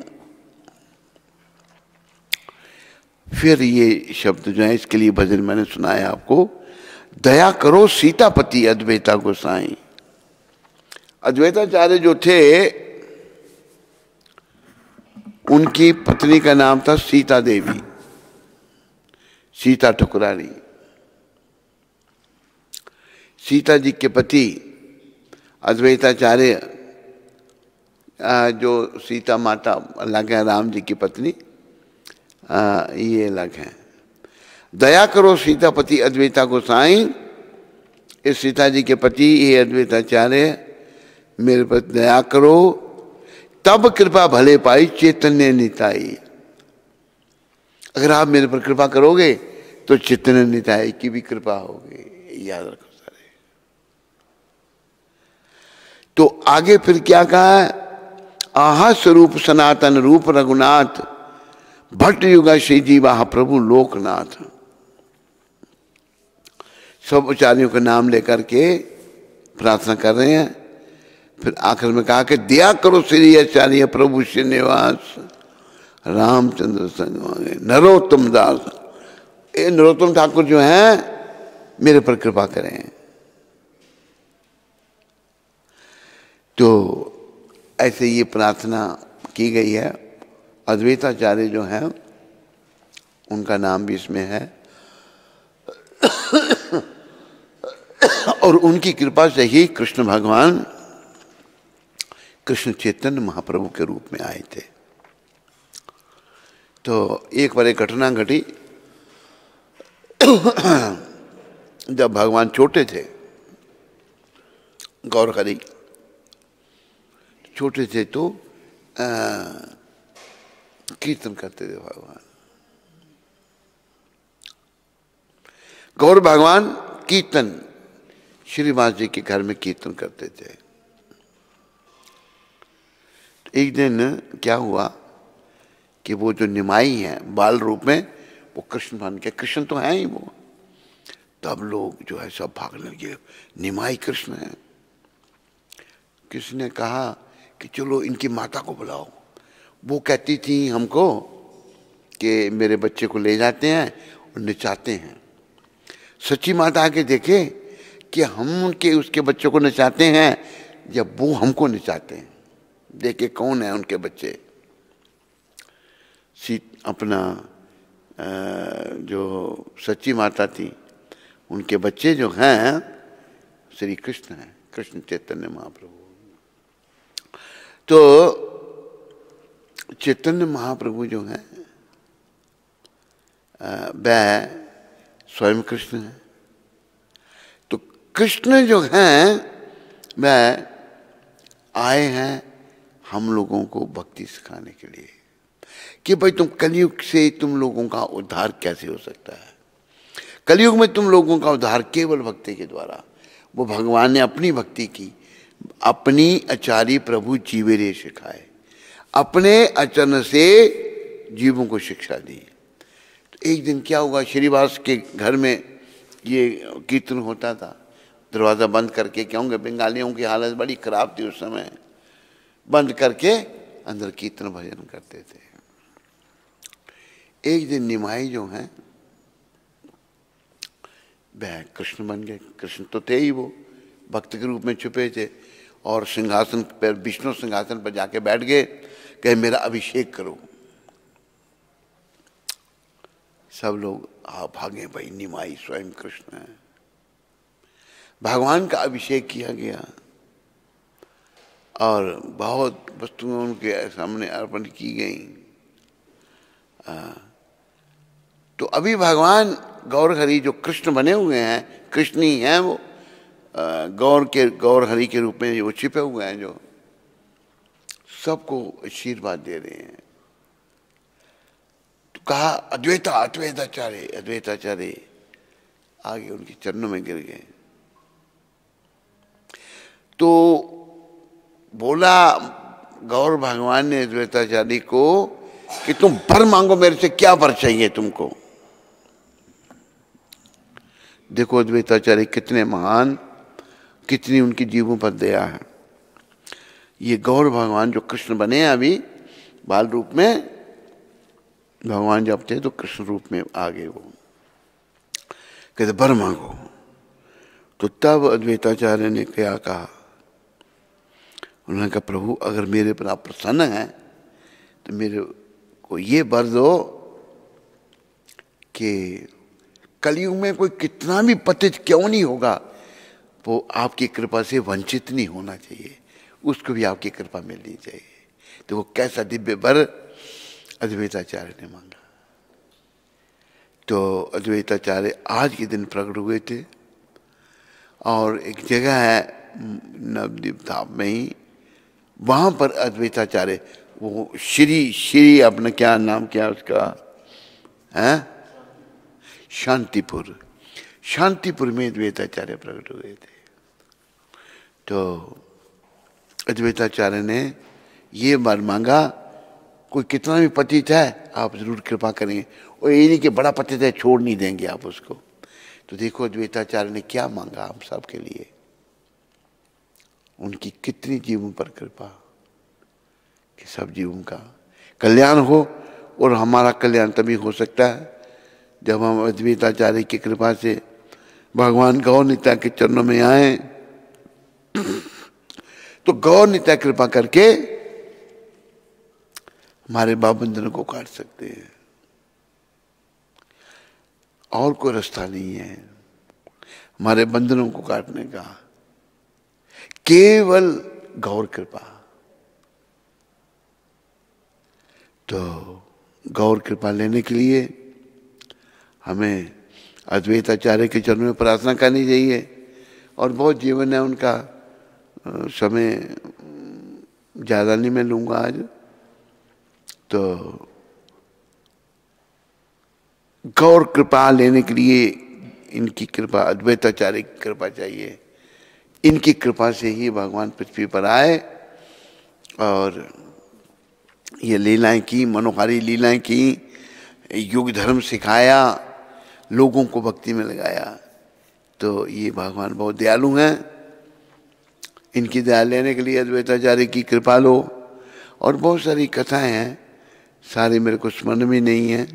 फिर ये शब्द जो है, इसके लिए भजन मैंने सुनाया आपको। दया करो सीतापति अद्वैता गोसाई। अद्वैताचार्य जो थे उनकी पत्नी का नाम था सीता देवी, सीता ठकुरानी। सीता जी के पति अद्वैताचार्य, जो सीता माता अलग है, राम जी की पत्नी ये अलग है। दया करो सीतापति अद्वैता गोसाई। इस सीता जी के पति ये अद्वैताचार्य, मेरे पर दया करो, तब कृपा भले पाई चैतन्य निताई। अगर आप मेरे पर कृपा करोगे तो चैतन्य निताई की भी कृपा होगी, याद रखो सारे। तो आगे फिर क्या कहा है? आहा स्वरूप सनातन रूप रघुनाथ भट्ट युगा श्री जीवा प्रभु लोकनाथ। सब आचार्यों का नाम लेकर के प्रार्थना कर रहे हैं। फिर आखिर में कहा कि दया करो श्री आचार्य प्रभु श्रीनिवास रामचंद्र संग मांगे नरोत्तम दास। ये नरोत्तम ठाकुर जो हैं मेरे पर कृपा करें। तो ऐसे ये प्रार्थना की गई है। अद्वैताचार्य जो हैं उनका नाम भी इसमें है और उनकी कृपा से ही कृष्ण भगवान कृष्ण चैतन्य महाप्रभु के रूप में आए थे। तो एक बार एक घटना घटी। जब भगवान छोटे थे, गौर हरि छोटे थे तो कीर्तन करते थे भगवान। गौर भगवान कीर्तन श्रीवास जी के घर में कीर्तन करते थे। एक दिन क्या हुआ कि वो जो निमाई है बाल रूप में वो कृष्ण बन के, कृष्ण तो है ही वो, तब लोग जो है सब भागने लगे, निमाई कृष्ण है। किसी ने कहा कि चलो इनकी माता को बुलाओ। वो कहती थी हमको कि मेरे बच्चे को ले जाते हैं और नचाते हैं। सच्ची माता आके देखे कि हम उनके उसके बच्चों को नचाते हैं जब वो हमको नचाते हैं। देखे कौन है उनके बच्चे। अपना जो सच्ची माता थी उनके बच्चे जो हैं श्री कृष्ण हैं, कृष्ण चैतन्य महाप्रभु। तो चैतन्य महाप्रभु जो हैं वह स्वयं कृष्ण है। तो कृष्ण जो हैं वह आए हैं हम लोगों को भक्ति सिखाने के लिए कि भाई तुम कलयुग से तुम लोगों का उद्धार कैसे हो सकता है। कलयुग में तुम लोगों का उद्धार केवल भक्ति के द्वारा। वो भगवान ने अपनी भक्ति की, अपनी आचार्य प्रभु जीवेरे सिखाए, अपने आचरण से जीवों को शिक्षा दी। तो एक दिन क्या हुआ, श्रीवास के घर में ये कीर्तन होता था, दरवाज़ा बंद करके, क्योंकि बंगालियों की हालत बड़ी खराब थी उस समय, बंद करके अंदर कीर्तन भजन करते थे। एक दिन निमाई जो हैं वह कृष्ण बन गए। कृष्ण तो थे ही, वो भक्त के रूप में छुपे थे और सिंहासन पर, विष्णु सिंहासन पर जाके बैठ गए, कहे मेरा अभिषेक करो। सब लोग भागे, भाई निमाई स्वयं कृष्ण है। भगवान का अभिषेक किया गया और बहुत वस्तुएं उनके सामने अर्पण की गई। तो अभी भगवान गौर हरि जो कृष्ण बने हुए हैं, कृष्ण ही हैं वो, गौर हरि के रूप में वो छिपे हुए हैं, जो सबको आशीर्वाद दे रहे हैं। तो कहा अद्वैताचार्य, अद्वैताचार्य आगे उनके चरणों में गिर गए। तो बोला गौर भगवान ने अद्वैताचार्य को कि तुम वर मांगो मेरे से, क्या वर चाहिए तुमको। देखो अद्वैताचार्य कितने महान, कितनी उनकी जीवों पर दया है। ये गौर भगवान जो कृष्ण बने हैं अभी बाल रूप में, भगवान जब थे तो कृष्ण रूप में आ गए। वो कहते वर मांगो। तो तब अद्वैताचार्य ने क्या कहा, उन्होंने कहा प्रभु अगर मेरे पर आप प्रसन्न हैं तो मेरे को ये वर दो कि कलयुग में कोई कितना भी पतित क्यों नहीं होगा, वो आपकी कृपा से वंचित नहीं होना चाहिए, उसको भी आपकी कृपा मिलनी चाहिए। तो वो कैसा दिव्य वर अद्वैताचार्य ने मांगा। तो अद्वैताचार्य आज के दिन प्रकट हुए थे और एक जगह है नवद्वीप धाम में ही, वहां पर अद्वैताचार्य वो श्री अपना क्या नाम क्या उसका है, शांतिपुर में अद्वैताचार्य प्रकट हुए थे। तो अद्वैताचार्य ने ये वर मांगा कोई कितना भी पतित है आप जरूर कृपा करेंगे, और ये नहीं कि बड़ा पतित है छोड़ नहीं देंगे आप उसको। तो देखो अद्वैताचार्य ने क्या मांगा हम सब के लिए, उनकी कितनी जीवों पर कृपा कि सब जीवों का कल्याण हो। और हमारा कल्याण तभी हो सकता है जब हम अद्वैताचार्य की कृपा से भगवान गौर नित्या के चरणों में आए। तो गौर नित्या कृपा करके हमारे भाव बंधनों को काट सकते हैं, और कोई रास्ता नहीं है हमारे बंधनों को काटने का, केवल गौर कृपा। तो गौर कृपा लेने के लिए हमें अद्वैताचार्य के चरणों में प्रार्थना करनी चाहिए। और बहुत जीवन है उनका, समय ज़्यादा नहीं मैं लूँगा आज। तो गौर कृपा लेने के लिए इनकी कृपा, अद्वैताचार्य की कृपा चाहिए। इनकी कृपा से ही भगवान पृथ्वी पर आए और ये लीलाएं की, मनोहारी लीलाएं की, युग धर्म सिखाया, लोगों को भक्ति में लगाया। तो ये भगवान बहुत दयालु हैं, इनकी दया लेने के लिए अद्वैताचार्य की कृपा लो। और बहुत सारी कथाएं हैं, सारी मेरे को स्मरण में नहीं है,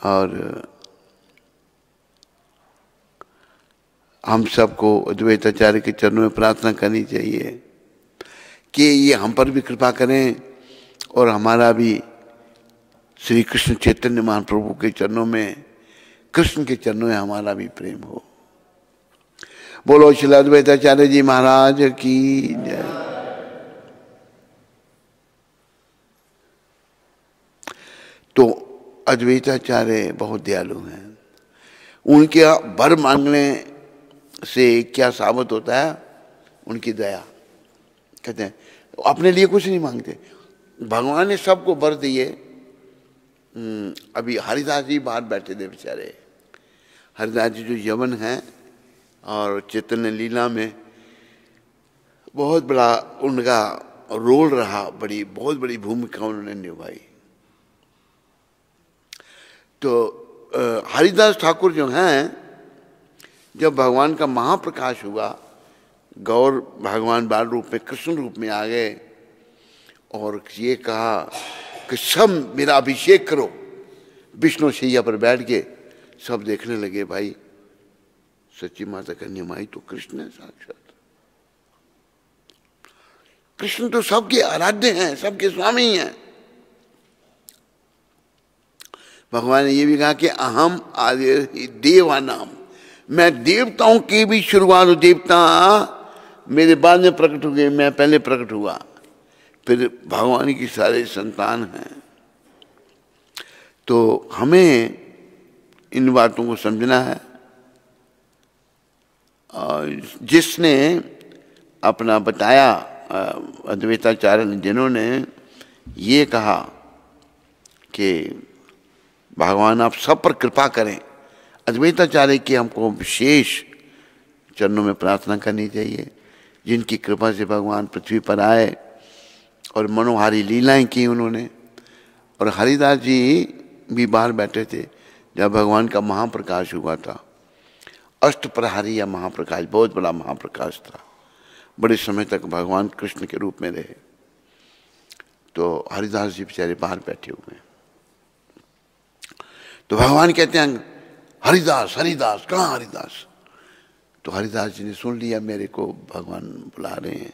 और हम सबको अद्वैताचार्य के चरणों में प्रार्थना करनी चाहिए कि ये हम पर भी कृपा करें और हमारा भी श्री कृष्ण चैतन्य महाप्रभु के चरणों में, कृष्ण के चरणों में हमारा भी प्रेम हो। बोलो श्री अद्वैताचार्य जी महाराज की जय। तो अद्वैताचार्य बहुत दयालु हैं। उनके वर मांगने से क्या साबित होता है? उनकी दया। कहते हैं अपने लिए कुछ नहीं मांगते, भगवान ने सबको वर दिए। अभी हरिदास जी बाहर बैठे थे बेचारे। हरिदास जी जो यवन हैं और चैतन्य लीला में बहुत बड़ा उनका रोल रहा, बहुत बड़ी भूमिका उन्होंने निभाई। तो हरिदास ठाकुर जो हैं, जब भगवान का महाप्रकाश हुआ, गौर भगवान बाल रूप में, कृष्ण रूप में आ गए और ये कहा कि सब मेरा अभिषेक करो। विष्णु शैया पर बैठ के सब देखने लगे, भाई सच्ची माता का निमाई तो कृष्ण है साक्षात। कृष्ण तो सबके आराध्य हैं, सबके स्वामी हैं। भगवान ने ये भी कहा कि अहम आदि देवानाम, मैं देवताओं की भी शुरुआत हूं। देवता मेरे बाद में प्रकट हुए, मैं पहले प्रकट हुआ। फिर भगवान की सारे संतान हैं। तो हमें इन बातों को समझना है। जिसने अपना बताया अद्वैताचार्य ने, जिन्होंने ये कहा कि भगवान आप सब पर कृपा करें, अद्वैताचार्य की हमको विशेष चरणों में प्रार्थना करनी चाहिए, जिनकी कृपा से भगवान पृथ्वी पर आए और मनोहारी लीलाएं की उन्होंने। और हरिदास जी भी बाहर बैठे थे जब भगवान का महाप्रकाश हुआ था। अष्टप्रहरी या महाप्रकाश, बहुत बड़ा महाप्रकाश था, बड़े समय तक भगवान कृष्ण के रूप में रहे। तो हरिदास जी बेचारे बाहर बैठे हुए हैं। तो भगवान कहते हैं हरिदास हरिदास, कहाँ हरिदास? तो हरिदास जी ने सुन लिया मेरे को भगवान बुला रहे हैं।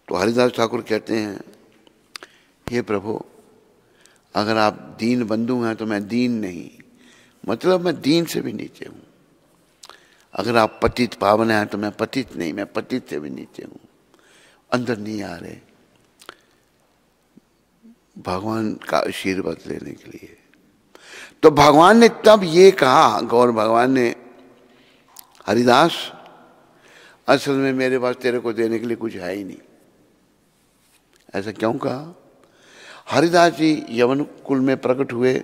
तो हरिदास ठाकुर कहते हैं, हे प्रभु, अगर आप दीन बंधु हैं तो मैं दीन नहीं, मतलब मैं दीन से भी नीचे हूँ। अगर आप पतित पावन हैं तो मैं पतित नहीं, मैं पतित से भी नीचे हूँ। अंदर नहीं आ रहे भगवान का आशीर्वाद लेने के लिए। तो भगवान ने तब ये कहा, गौर भगवान ने, हरिदास असल में मेरे पास तेरे को देने के लिए कुछ है ही नहीं। ऐसा क्यों कहा? हरिदास जी यवन कुल में प्रकट हुए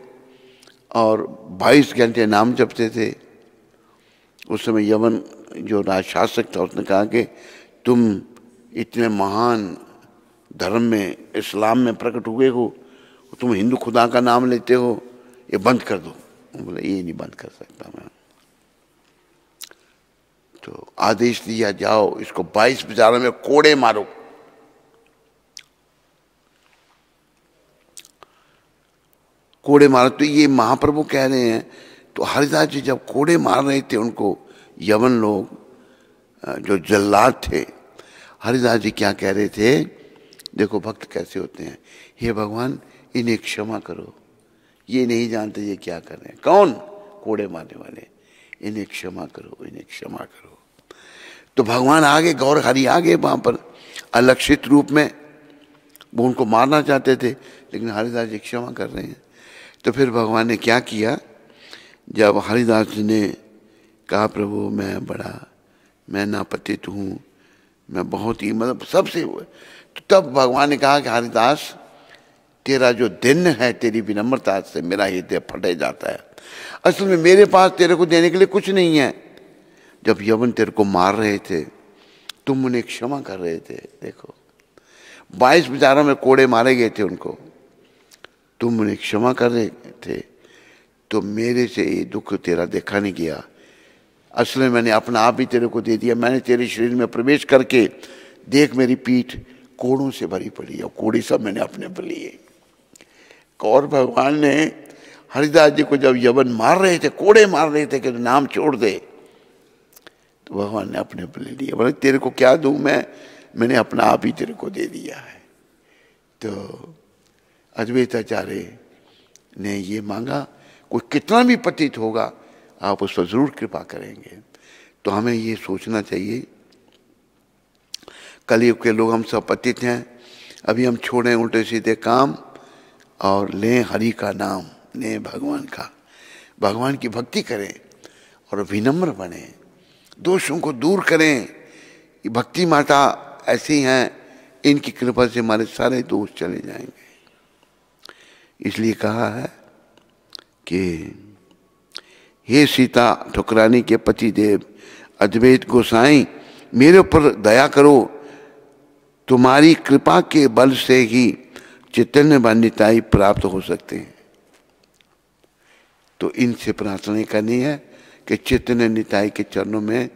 और 22 घंटे नाम जपते थे। उस समय यवन जो राजशासक था उसने कहा कि तुम इतने महान धर्म में, इस्लाम में प्रकट हुए हो, तुम हिंदू खुदा का नाम लेते हो, ये बंद कर दो। बोले ये नहीं बंद कर सकता मैं। तो आदेश दिया, जाओ इसको 22 बाजारों में कोड़े मारो। कोड़े मारो। तो ये महाप्रभु कह रहे हैं। तो हरिदास जी जब कोड़े मार रहे थे उनको, यवन लोग जो जल्लाद थे, हरिदास जी क्या कह रहे थे, देखो भक्त कैसे होते हैं, हे भगवान इन्हें क्षमा करो, ये नहीं जानते ये क्या कर रहे हैं। कौन? कोड़े मारने वाले। इन्हें क्षमा करो, इन्हें क्षमा करो। तो भगवान आगे, गौर हरि आगे वहां पर अलक्षित रूप में, वो उनको मारना चाहते थे, लेकिन हरिदास जी क्षमा कर रहे हैं। तो फिर भगवान ने क्या किया, जब हरिदास जी ने कहा प्रभु मैं नापतित हूँ, मैं बहुत ही मतलब सबसे, तो तब भगवान ने कहा कि हरिदास तेरा जो दिन है, तेरी विनम्रता से मेरा हृदय फटे जाता है। असल में मेरे पास तेरे को देने के लिए कुछ नहीं है। जब यवन तेरे को मार रहे थे, तुम उन्हें क्षमा कर रहे थे। देखो 22 बाजारों में कोड़े मारे गए थे उनको, तुम उन्हें क्षमा कर रहे थे। तो मेरे से ये दुख तेरा देखा नहीं गया। असल में मैंने अपना आप ही तेरे को दे दिया। मैंने तेरे शरीर में प्रवेश करके देख, मेरी पीठ कोड़ों से भरी पड़ी है, कोड़े सब मैंने अपने पर लिए। और भगवान ने हरिदास जी को जब यवन मार रहे थे, कोड़े मार रहे थे कि नाम छोड़ दे, तो भगवान ने अपने पर ले लिया। बोले तेरे को क्या दूं मैंने अपना आप ही तेरे को दे दिया है। तो अद्वैताचार्य ने ये मांगा, कोई कितना भी पतित होगा आप उस पर जरूर कृपा करेंगे। तो हमें ये सोचना चाहिए, कलयुग के लोग हम सब पतित हैं। अभी हम छोड़ें उल्टे सीधे काम और लें हरि का नाम, लें भगवान का, भगवान की भक्ति करें और विनम्र बने, दोषों को दूर करें। भक्ति माता ऐसी हैं, इनकी कृपा से हमारे सारे दोष चले जाएंगे। इसलिए कहा है कि हे सीता ठुकरानी के पति देव अद्वैत गोसाई, मेरे ऊपर दया करो, तुम्हारी कृपा के बल से ही चैतन्य व निताई प्राप्त हो सकते हैं। तो इनसे प्रार्थना करनी है कि चैतन्य निताई के चरणों में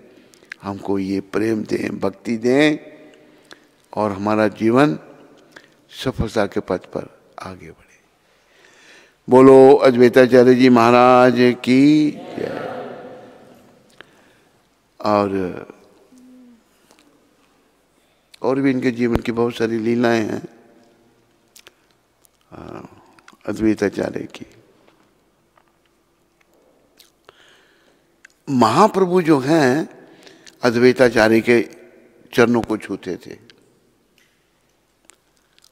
हमको ये प्रेम दें, भक्ति दें और हमारा जीवन सफलता के पथ पर आगे बढ़े। बोलो अद्वैताचार्य जी महाराज की जय। और भी इनके जीवन की बहुत सारी लीलाएं हैं अद्वैताचार्य की। महाप्रभु जो हैं अद्वैताचार्य के चरणों को छूते थे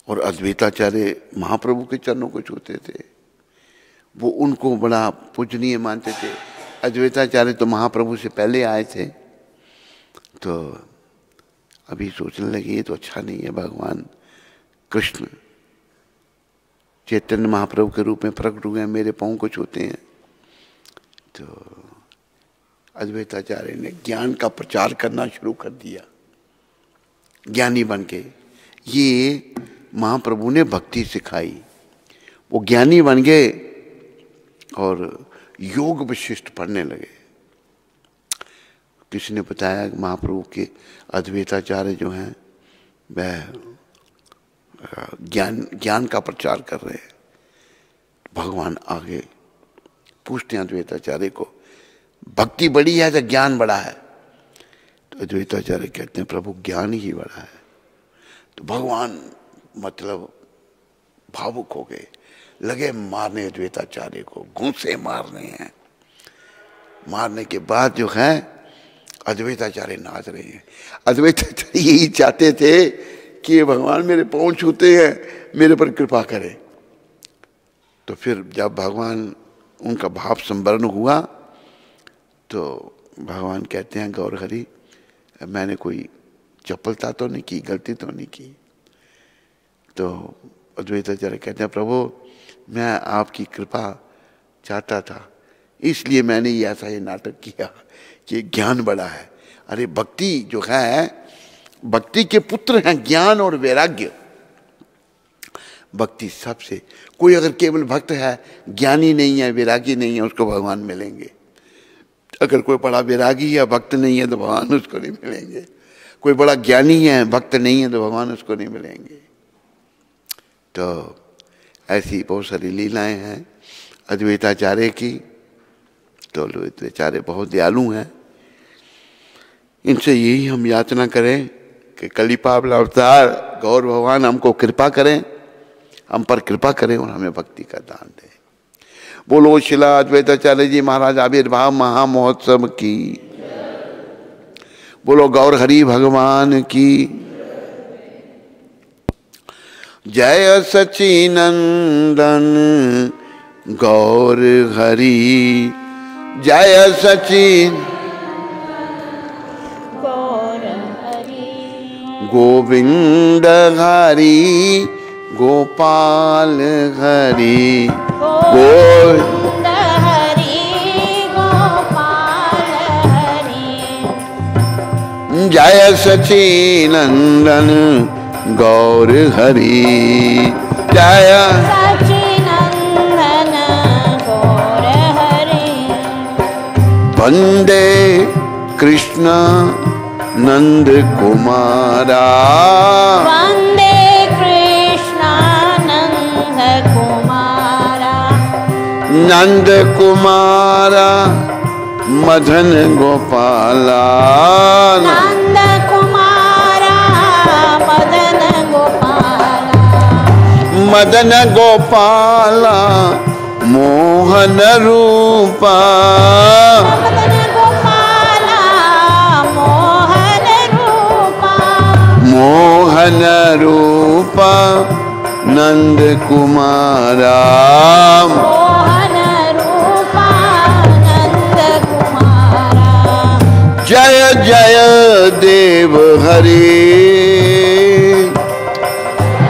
और अद्वैताचार्य महाप्रभु के चरणों को छूते थे। वो उनको बड़ा पूजनीय मानते थे। अद्वैताचार्य तो महाप्रभु से पहले आए थे, तो अभी सोचने लगे ये तो अच्छा नहीं है, भगवान कृष्ण चैतन्य महाप्रभु के रूप में प्रकट हुए हैं, मेरे पाँव को छूते हैं। तो अद्वैताचार्य ने ज्ञान का प्रचार करना शुरू कर दिया, ज्ञानी बन के। ये महाप्रभु ने भक्ति सिखाई, वो ज्ञानी बन गए और योग विशिष्ट पढ़ने लगे। किसी ने बताया महाप्रभु के अद्वैताचार्य जो हैं वह ज्ञान का प्रचार कर रहे हैं। भगवान आगे पूछते हैं अद्वैताचार्य को, भक्ति बड़ी है या ज्ञान बड़ा है? तो अद्वैताचार्य कहते हैं प्रभु ज्ञान ही बड़ा है। तो भगवान मतलब भावुक हो गए, लगे मारने अद्वैताचार्य को, घूंसे मारने हैं। मारने के बाद जो है अद्वैताचार्य नाच रहे हैं। अद्वैताचार्य यही चाहते थे कि भगवान मेरे पाँव छूते हैं, मेरे पर कृपा करें। तो फिर जब भगवान उनका भाव संवरण हुआ तो भगवान कहते हैं गौर हरि मैंने कोई चपलता तो नहीं की, गलती तो नहीं की। तो अद्वैताचार्य कहते हैं प्रभु मैं आपकी कृपा चाहता था, इसलिए मैंने ऐसा ये नाटक किया कि ज्ञान बड़ा है। अरे भक्ति जो है, भक्ति के पुत्र हैं ज्ञान और वैराग्य। भक्ति सबसे, कोई अगर केवल भक्त है, ज्ञानी नहीं है, वैरागी नहीं है, उसको भगवान मिलेंगे। अगर कोई बड़ा वैरागी या भक्त नहीं है तो भगवान उसको नहीं मिलेंगे। कोई बड़ा ज्ञानी है, भक्त नहीं है तो भगवान उसको नहीं मिलेंगे। तो ऐसी बहुत सारी लीलाएं हैं अद्वैताचार्य की। तो अद्वैताचार्य बहुत दयालु हैं। इनसे यही हम याचना करें कि कलिपावल अवतार गौर भगवान हमको कृपा करें, हम पर कृपा करें और हमें भक्ति का दान दें। बोलो शिला अद्वैताचार्य जी महाराज आविर्भाव महामहोत्सव की। बोलो गौर हरि भगवान की जय। सचिनंदन गौर हरि जय। सचिन गौर हरि गोविंद हरि गोपाल हरि गोविंद हरि गोपाल हरि जय सचिनंदन गौर हरि जय। सचिनंदन गौर हरि वंदे कृष्ण नंद कुमारा वंदे कृष्ण नंद कुमारा नंद कुमारा मदन गोपाला नंद कुमारा मदन गोपाला मदन गोपाला मोहन रूपा मदन गोपाला मोहन रूपा मोहन रूपा नंद कुमारा मोहन रूपा नंद कुमारा जय जय देव हरि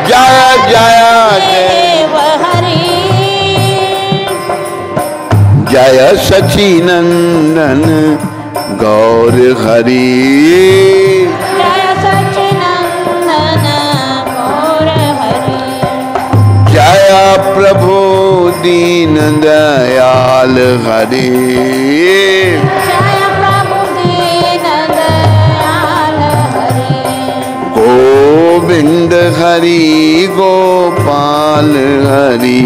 जय जय देव हरि जय सचिनंदन गौर हरि जय सचिनंदन गौर हरि जय प्रभु दीन दयाल हरि जय प्रभु दीन दयाल हरि गोविंद हरि गोपाल हरि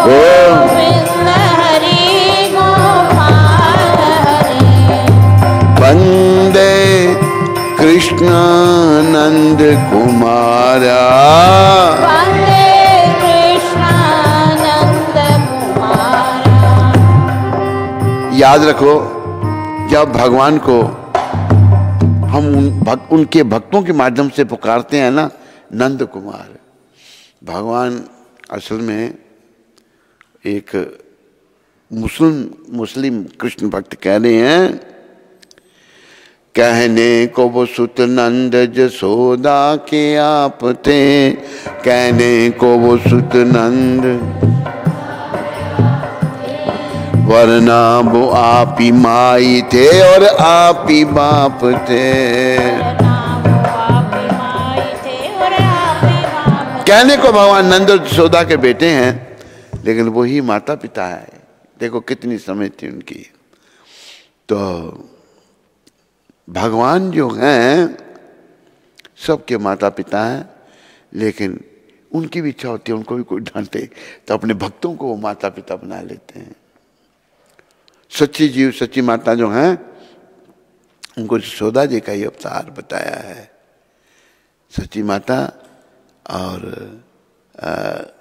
गोविंद हरि गोपाल हरि वंदे कृष्ण नंद कुमारा वंदे कृष्ण नंद कुमारा याद रखो, जब भगवान को हम उनके भक्तों के माध्यम से पुकारते हैं ना, नंद कुमार, भगवान असल में एक मुस्लिम कृष्ण भक्त कह रहे हैं, कहने को वो सुत नंद जसोदा के आप थे, कहने को वो सुत नंद वरना वो आप ही माई थे और आप ही बाप थे। कहने को भगवान नंद और यशोदा के बेटे हैं, लेकिन वो ही माता पिता है। देखो कितनी समझ थी उनकी। तो भगवान जो हैं सबके माता पिता हैं, लेकिन उनकी भी इच्छा होती है उनको भी कोई डांटे तो अपने भक्तों को वो माता पिता बना लेते हैं। सच्ची जीव सच्ची माता जो हैं उनको यशोदा जी का ही अवतार बताया है। सच्ची माता और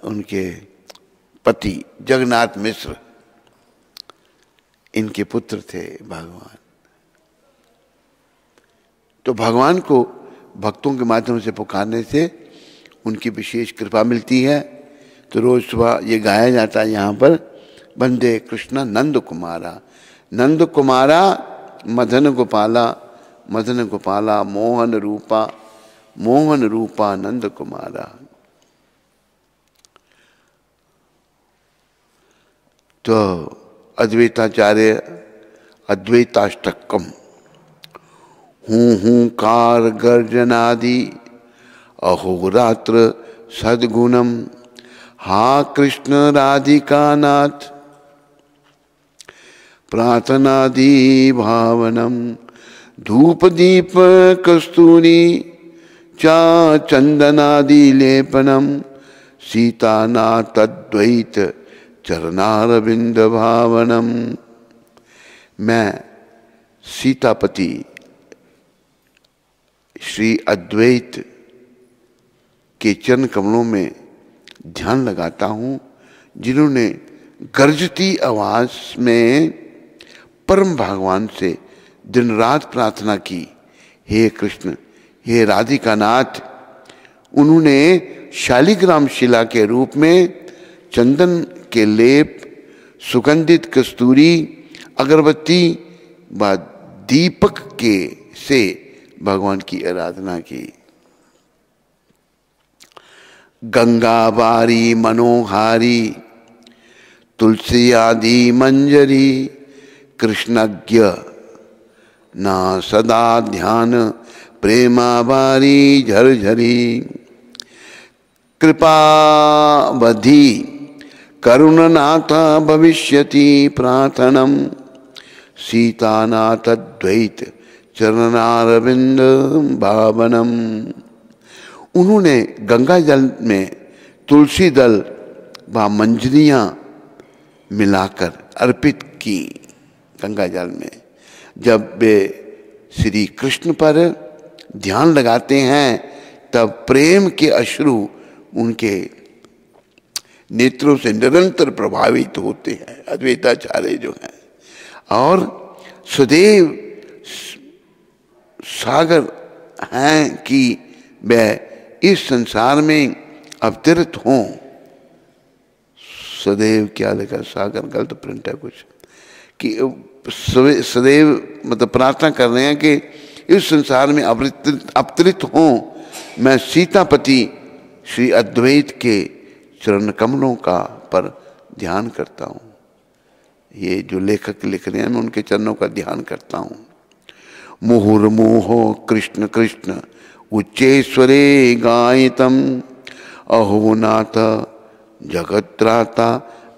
उनके पति जगन्नाथ मिश्र, इनके पुत्र थे भगवान। तो भगवान को भक्तों के माध्यम से पुकारने से उनकी विशेष कृपा मिलती है। तो रोज सुबह ये गाया जाता है यहाँ पर, वंदे कृष्ण नंद कुमारा, नंद कुमारा मदन गोपाला, मदन गोपाला मोहन रूपा, मोहन रूपा नंद कुमारा। तो अद्वैताचार्य अद्वैताष्टकम हूँ कार गर्जनादि अहोरात्र सद्गुणम हा कृष्ण राधिका नाथ प्रार्थनादि भावनम धूप दीप कस्तूरी चा चंदनादि लेपनम सीतानाथ अद्वैत चरणारविंद भावनम। मैं सीतापति श्री अद्वैत के चरण कमलों में ध्यान लगाता हूँ, जिन्होंने गरजती आवाज में परम भगवान से दिन रात प्रार्थना की, हे कृष्ण हे राधिका नाथ। उन्होंने शालिग्राम शिला के रूप में चंदन के लेप, सुगंधित कस्तूरी, अगरबत्ती व दीपक के से भगवान की आराधना की। गंगा बारी मनोहारी तुलसी आदि मंजरी कृष्णज्ञ ना सदा ध्यान प्रेमा बारी झरझरी कृपावधि करुणनाथ भविष्यति प्रार्थनम सीतानाथ अद्वैत चरणारविंद भावनम। उन्होंने गंगा जल में तुलसी दल व मंजरियां मिलाकर अर्पित की। गंगा जल में जब वे श्री कृष्ण पर ध्यान लगाते हैं तब प्रेम के अश्रु उनके नेत्रों से निरंतर प्रभावित होते हैं, अद्वैताचार्य जो हैं, और सदैव सागर हैं कि वह इस संसार में अवतरित हों। सदैव क्या लिखा, सागर गलत प्रिंट है कुछ, कि सदैव मतलब प्रार्थना कर रहे हैं कि इस संसार में अवतरित हों। मैं सीतापति श्री अद्वैत के चरण कमलों का पर ध्यान करता हूँ। ये जो लेखक लिख रहे हैं मैं उनके चरणों का ध्यान करता हूँ। मुहुर्मुहो कृष्ण कृष्ण उच्चेश्वरे गायितम अहो नाथ जगत्राता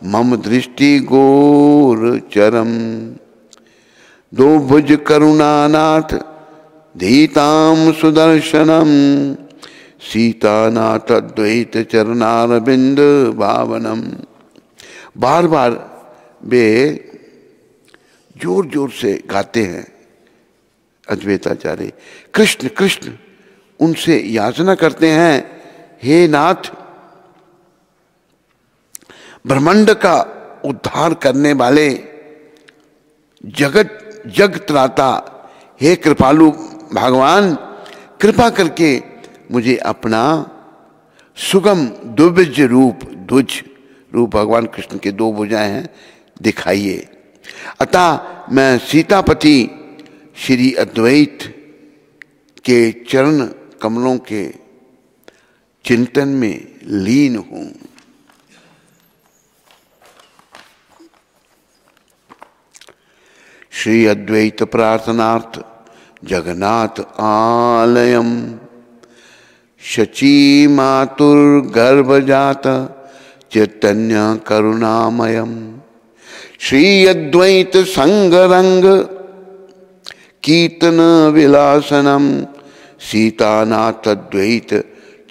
मम दृष्टि गोर चरम। दो भुज करुणानाथ धीताम सुदर्शनम सीतानाथ अद्वैत चरणारविंद भावनम। बार बार वे जोर जोर से गाते हैं अद्वैताचार्य, कृष्ण कृष्ण, उनसे याचना करते हैं, हे नाथ ब्रह्मांड का उद्धार करने वाले जग त्राता, हे कृपालु भगवान, कृपा करके मुझे अपना सुगम द्विभुज रूप, ध्वज रूप भगवान कृष्ण के दो भुजाएं हैं, दिखाइए। अतः मैं सीतापति श्री अद्वैत के चरण कमलों के चिंतन में लीन हूं। श्री अद्वैत प्रार्थनार्थ जगन्नाथ आलयम शची मातुर्गर्भजात चैतन्य करुणामयम श्री अद्वैत संगरंग कीर्तन विलासनम सीतानाथ अद्वैत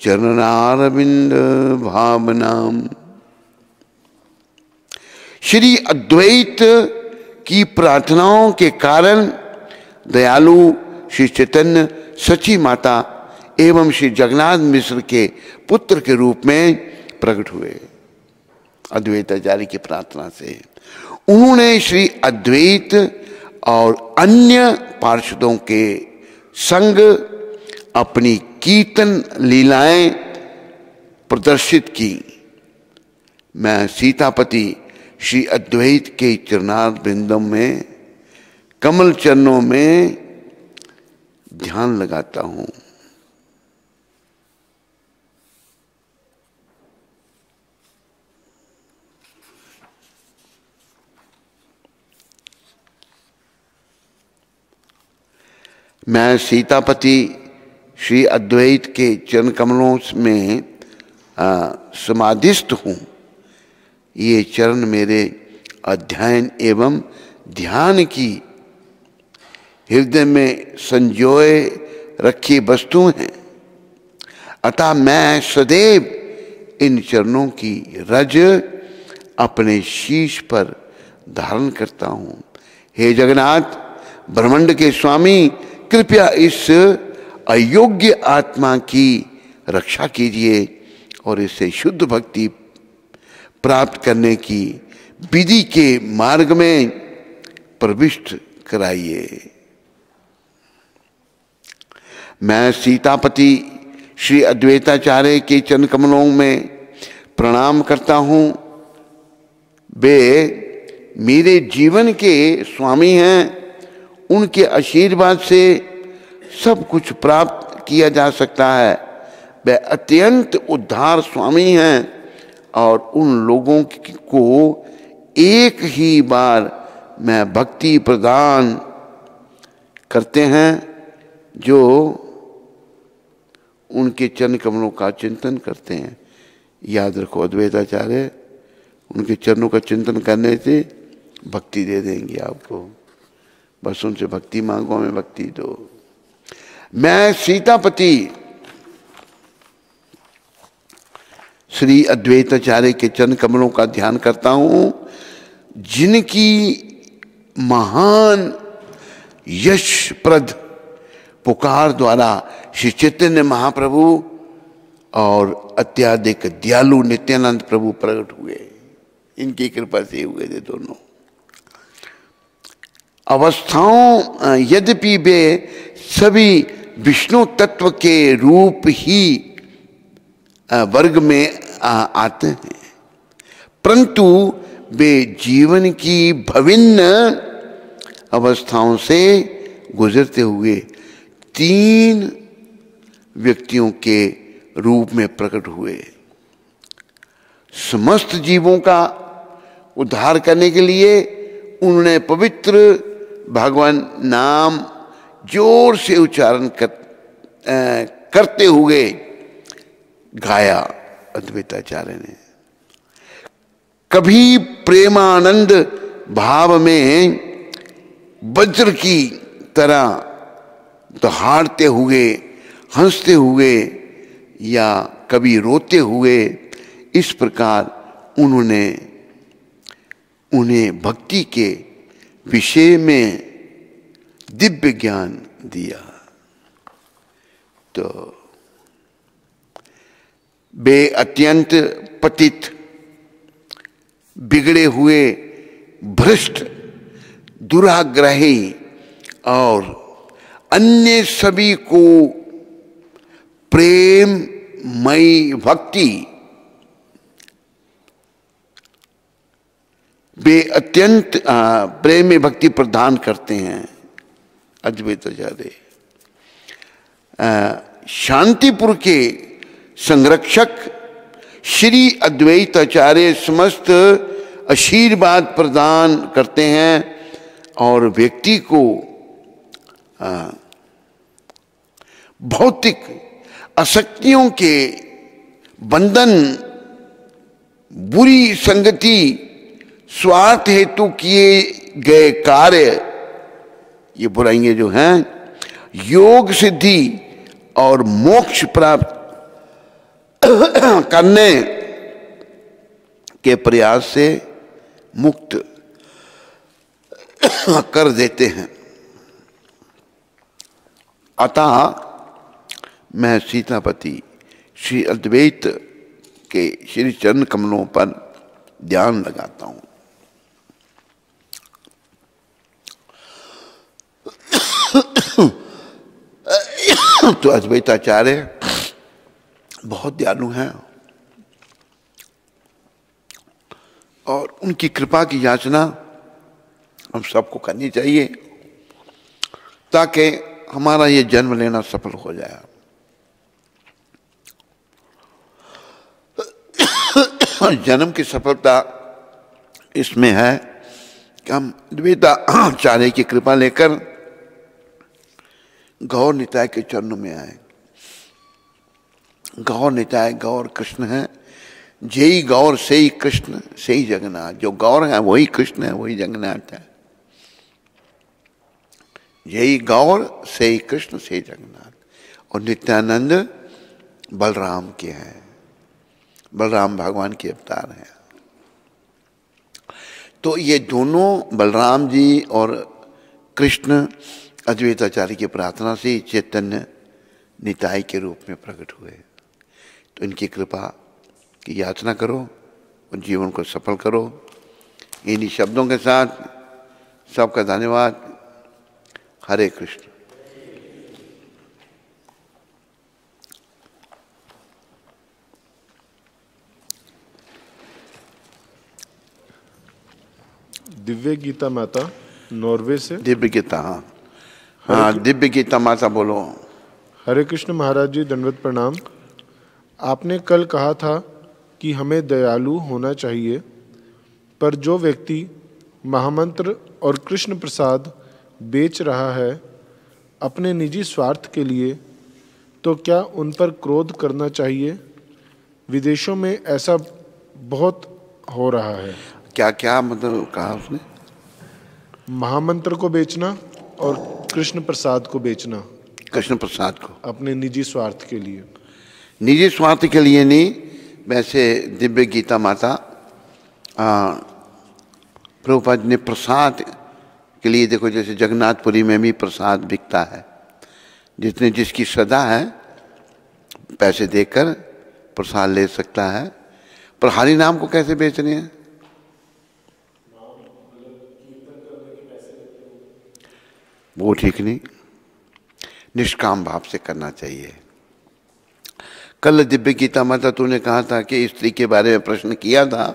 चरणारविंद भावनाम। श्री अद्वैत की प्रार्थनाओं के कारण दयालु श्री चैतन्य सची माता एवं श्री जगन्नाथ मिश्र के पुत्र के रूप में प्रकट हुए। अद्वैताचार्य की प्रार्थना से उन्होंने श्री अद्वैत और अन्य पार्षदों के संग अपनी कीर्तन लीलाएं प्रदर्शित की। मैं सीतापति श्री अद्वैत के चरणार बिंदों में, कमल चरणों में ध्यान लगाता हूं। मैं सीतापति श्री अद्वैत के चरण कमलों में समाधिस्थ हूँ। ये चरण मेरे अध्ययन एवं ध्यान की हृदय में संजोए रखी वस्तु हैं। अतः मैं सदैव इन चरणों की रज अपने शीश पर धारण करता हूँ। हे जगन्नाथ, ब्रह्मांड के स्वामी, कृपया इस अयोग्य आत्मा की रक्षा कीजिए और इसे शुद्ध भक्ति प्राप्त करने की विधि के मार्ग में प्रविष्ट कराइए। मैं सीतापति श्री अद्वैताचार्य के चरण कमलों में प्रणाम करता हूँ। वे मेरे जीवन के स्वामी हैं। उनके आशीर्वाद से सब कुछ प्राप्त किया जा सकता है। वे अत्यंत उद्धार स्वामी हैं और उन लोगों को एक ही बार में भक्ति प्रदान करते हैं जो उनके चरण कमलों का चिंतन करते हैं। याद रखो, अद्वैताचार्य उनके चरणों का चिंतन करने से भक्ति दे देंगे आपको। बस उनसे भक्ति मांगो, हमें भक्ति दो। मैं सीतापति श्री अद्वैताचार्य के चरण कमलों का ध्यान करता हूं, जिनकी महान यशप्रद पुकार द्वारा श्री चैतन्य महाप्रभु और अत्याधिक दयालु नित्यानंद प्रभु प्रकट हुए। इनकी कृपा से हुए थे दोनों अवस्थाओं। यद्यपि वे सभी विष्णु तत्व के रूप ही वर्ग में आते हैं, परंतु वे जीवन की विभिन्न अवस्थाओं से गुजरते हुए तीन व्यक्तियों के रूप में प्रकट हुए। समस्त जीवों का उद्धार करने के लिए उन्होंने पवित्र भगवान नाम जोर से उच्चारण करते हुए गाया। अद्वैताचार्य ने कभी प्रेमानंद भाव में वज्र की तरह दहाड़ते हुए, हंसते हुए या कभी रोते हुए, इस प्रकार उन्होंने उन्हें भक्ति के विषय में दिव्य ज्ञान दिया। तो वे अत्यंत पतित, बिगड़े हुए, भ्रष्ट, दुराग्रही और अन्य सभी को प्रेममयी भक्ति, वे अत्यंत प्रेम में भक्ति प्रदान करते हैं। अद्वैताचार्य शांतिपुर के संरक्षक श्री अद्वैताचार्य समस्त आशीर्वाद प्रदान करते हैं और व्यक्ति को भौतिक आसक्तियों के बंधन, बुरी संगति, स्वार्थ हेतु किए गए कार्य, ये बुराइयां जो हैं, योग सिद्धि और मोक्ष प्राप्त करने के प्रयास से मुक्त कर देते हैं। अतः मैं सीतापति श्री अद्वैत के श्री चरण कमलों पर ध्यान लगाता हूं। तो अद्वैताचार्य बहुत दयालु हैं और उनकी कृपा की याचना हम सबको करनी चाहिए ताकि हमारा ये जन्म लेना सफल हो जाए। जन्म की सफलता इसमें है कि हम अद्वैताचार्य की कृपा लेकर गौर निताय के चरणों में आए। गौर निताय गौर कृष्ण हैं, जय गौर से ही कृष्ण से ही जगन्नाथ। जो गौर है वही कृष्ण है, वही जगन्नाथ है। जय गौर से ही कृष्ण से ही जगन्नाथ। और नित्यानंद बलराम के हैं, बलराम भगवान के अवतार हैं। तो ये दोनों बलराम जी और कृष्ण अद्वैताचार्य की प्रार्थना से चैतन्य निताई के रूप में प्रकट हुए। तो इनकी कृपा की याचना करो और जीवन को सफल करो। इन्हीं शब्दों के साथ सबका धन्यवाद। हरे कृष्ण। दिव्य गीता माता नॉर्वे से। दिव्य गीता, हाँ हाँ, दिव्य गीता माता बोलो। हरे कृष्ण महाराज जी, दंडवत प्रणाम। आपने कल कहा था कि हमें दयालु होना चाहिए, पर जो व्यक्ति महामंत्र और कृष्ण प्रसाद बेच रहा है अपने निजी स्वार्थ के लिए, तो क्या उन पर क्रोध करना चाहिए? विदेशों में ऐसा बहुत हो रहा है। क्या क्या मतलब कहा उसने? महामंत्र को बेचना और कृष्ण प्रसाद को बेचना कृष्ण प्रसाद को अपने निजी स्वार्थ के लिए। निजी स्वार्थ के लिए नहीं, वैसे दिव्य गीता माता प्रभुपाद ने प्रसाद के लिए, देखो जैसे जगन्नाथपुरी में भी प्रसाद बिकता है, जितने जिसकी श्रद्धा है पैसे देकर प्रसाद ले सकता है। पर हरि नाम को कैसे बेच रहे हैं? वो ठीक नहीं, निष्काम भाव से करना चाहिए। कल दिव्य गीता माता तूने कहा था कि स्त्री के बारे में प्रश्न किया था,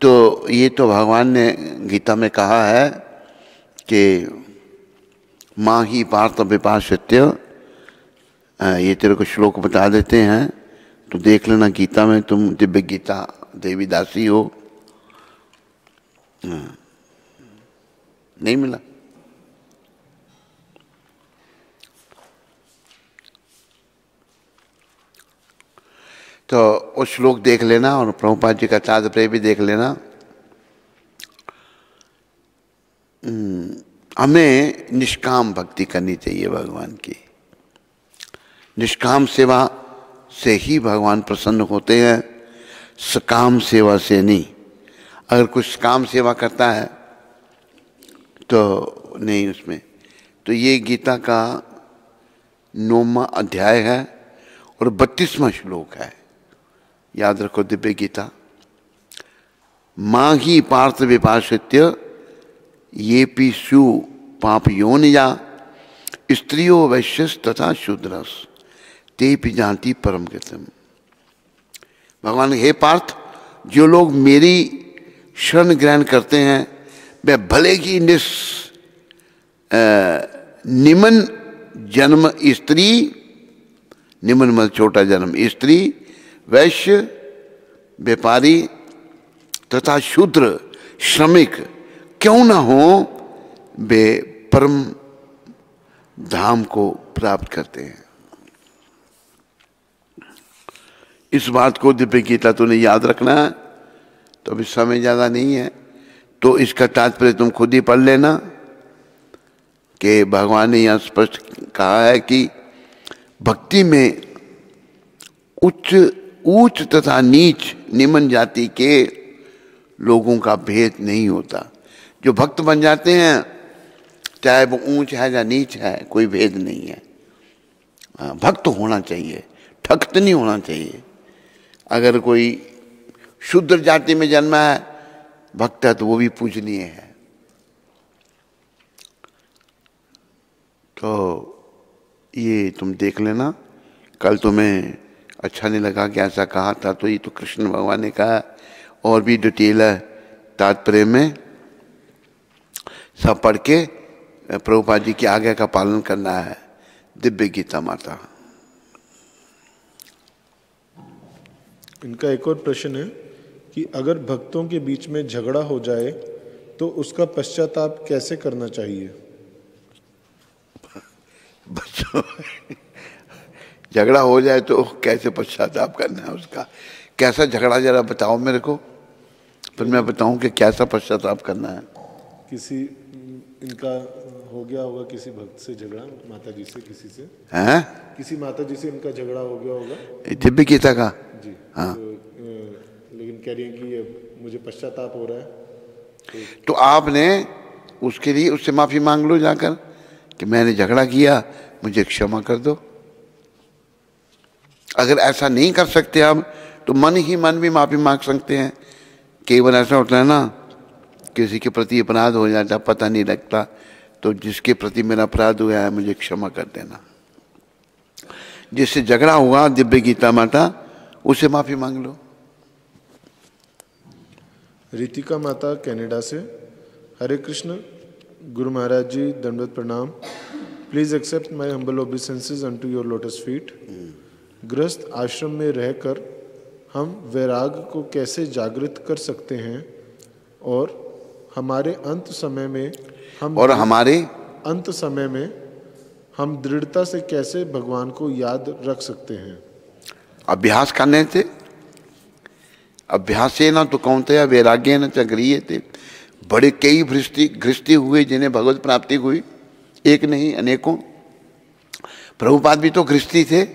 तो ये तो भगवान ने गीता में कहा है कि माँ ही पार्थ विपाश्यत्य। ये तेरे को श्लोक बता देते हैं, तो देख लेना गीता में। तुम दिव्य गीता देवी दासी हो। नहीं मिला? तो वो श्लोक देख लेना और प्रभुपाद जी का तात्पर्य भी देख लेना। हमें निष्काम भक्ति करनी चाहिए भगवान की। निष्काम सेवा से ही भगवान प्रसन्न होते हैं, सकाम सेवा से नहीं। अगर कुछ काम सेवा करता है तो नहीं उसमें। तो ये गीता का 9वां अध्याय है और 32वां श्लोक है। याद रखो, दिव्य गीता। माँ ही पार्थ विपाश्यत्य ये पी स्यु पाप योनिया स्त्रियो वैश्यस तथा शूद्रस ते भी जानती परम गतिम। भगवान, हे पार्थ, जो लोग मेरी शरण ग्रहण करते हैं वे भले ही निम्न जन्म स्त्री, निम्न मतलब छोटा जन्म स्त्री, वैश्य व्यापारी तथा शूद्र श्रमिक क्यों ना हो, वे परम धाम को प्राप्त करते हैं। इस बात को दिव्य गीता तूने याद रखना है। तो अभी समय ज़्यादा नहीं है, तो इसका तात्पर्य तुम खुद ही पढ़ लेना कि भगवान ने यहाँ स्पष्ट कहा है कि भक्ति में उच्च तथा नीच, निम्न जाति के लोगों का भेद नहीं होता। जो भक्त बन जाते हैं, चाहे वो ऊंच है या नीच है, कोई भेद नहीं है। भक्त होना चाहिए, ठक्त नहीं होना चाहिए। अगर कोई शूद्र जाति में जन्मा है, भक्त है, तो वो भी पूजनीय है। तो ये तुम देख लेना। कल तुम्हें अच्छा नहीं लगा कि ऐसा कहा था, तो ये तो कृष्ण भगवान ने कहा। और भी डिटेल है तात्पर्य में, सब पढ़ के प्रभुपाद जी की आज्ञा का पालन करना है। दिव्य गीता माता। इनका एक और प्रश्न है कि अगर भक्तों के बीच में झगड़ा हो जाए तो उसका पश्चाताप कैसे करना चाहिए? बच्चों, झगड़ा हो जाए तो कैसे पश्चाताप करना है उसका? कैसा झगड़ा जरा बताओ मेरे को, फिर मैं बताऊं कि कैसा पश्चाताप करना है। किसी इनका हो गया होगा किसी भक्त से झगड़ा, माता जी से, किसी से हैं? किसी माता जी से इनका झगड़ा हो गया होगा दिव्य गीता का। जी। हाँ। लेकिन कह रही है कि ये मुझे पश्चाताप हो रहा है। तो आपने उसके लिए उससे माफी मांग लो जाकर कि मैंने झगड़ा किया, मुझे क्षमा कर दो। अगर ऐसा नहीं कर सकते आप तो मन ही मन भी माफी मांग सकते हैं। केवल ऐसा होता है ना, किसी के प्रति अपराध हो जाता, पता नहीं लगता, तो जिसके प्रति मेरा अपराध हुआ है मुझे क्षमा कर देना। जिससे झगड़ा हुआ दिव्य गीता माता, उसे माफी मांग लो। रितिका माता कनाडा से, हरे कृष्ण गुरु महाराज जी, दंडवत प्रणाम। Please accept my humble obeisances unto your lotus feet. गृहस्थ आश्रम में रहकर हम वैराग को कैसे जागृत कर सकते हैं, और हमारे अंत समय में हम दृढ़ता से कैसे भगवान को याद रख सकते हैं? अभ्यास करने से, अभ्यास न तो कौनतया वैराग्य न च गृह्यते। बड़े कई गृहस्थी हुए जिन्हें भगवत प्राप्ति हुई, एक नहीं अनेकों। प्रभुपाद भी तो गृहस्थी थे,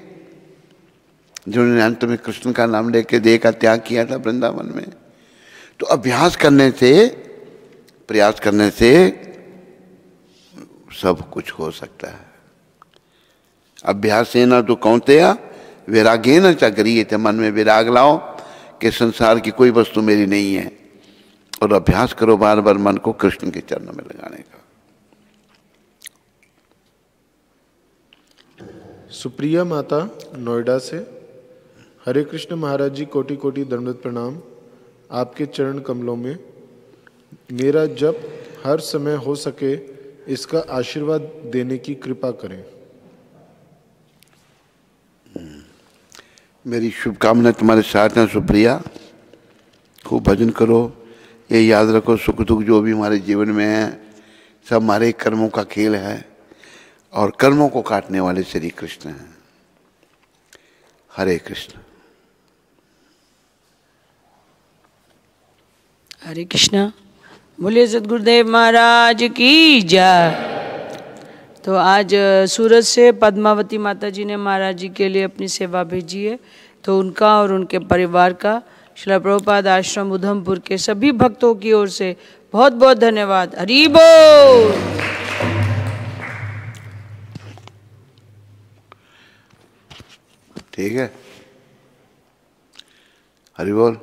जिन्होंने अंत में कृष्ण का नाम लेके देह का त्याग किया था वृंदावन में। तो अभ्यास करने से, प्रयास करने से सब कुछ हो सकता है। अभ्यास से न तो कौनतया वैराग्य न च गृह्यते। मन में विराग लाओ कि संसार की कोई वस्तु मेरी नहीं है, और अभ्यास करो बार बार मन को कृष्ण के चरणों में लगाने का। सुप्रिया माता नोएडा से, हरे कृष्ण महाराज जी, कोटि कोटि दंडवत प्रणाम। आपके चरण कमलों में मेरा जप हर समय हो सके, इसका आशीर्वाद देने की कृपा करें। मेरी शुभकामनाएं तुम्हारे साथ हैं सुप्रिया। खूब भजन करो, ये याद रखो सुख दुख जो भी हमारे जीवन में है सब हमारे कर्मों का खेल है, और कर्मों को काटने वाले श्री कृष्ण हैं। हरे कृष्ण। हरे कृष्णा। बोलिए सद्गुरुदेव महाराज की जय। तो आज सूरत से पद्मावती माता जी ने महाराज जी के लिए अपनी सेवा भेजी है, तो उनका और उनके परिवार का श्रील प्रभुपाद आश्रम उधमपुर के सभी भक्तों की ओर से बहुत बहुत धन्यवाद। हरि बोल। ठीक है, हरि बोल।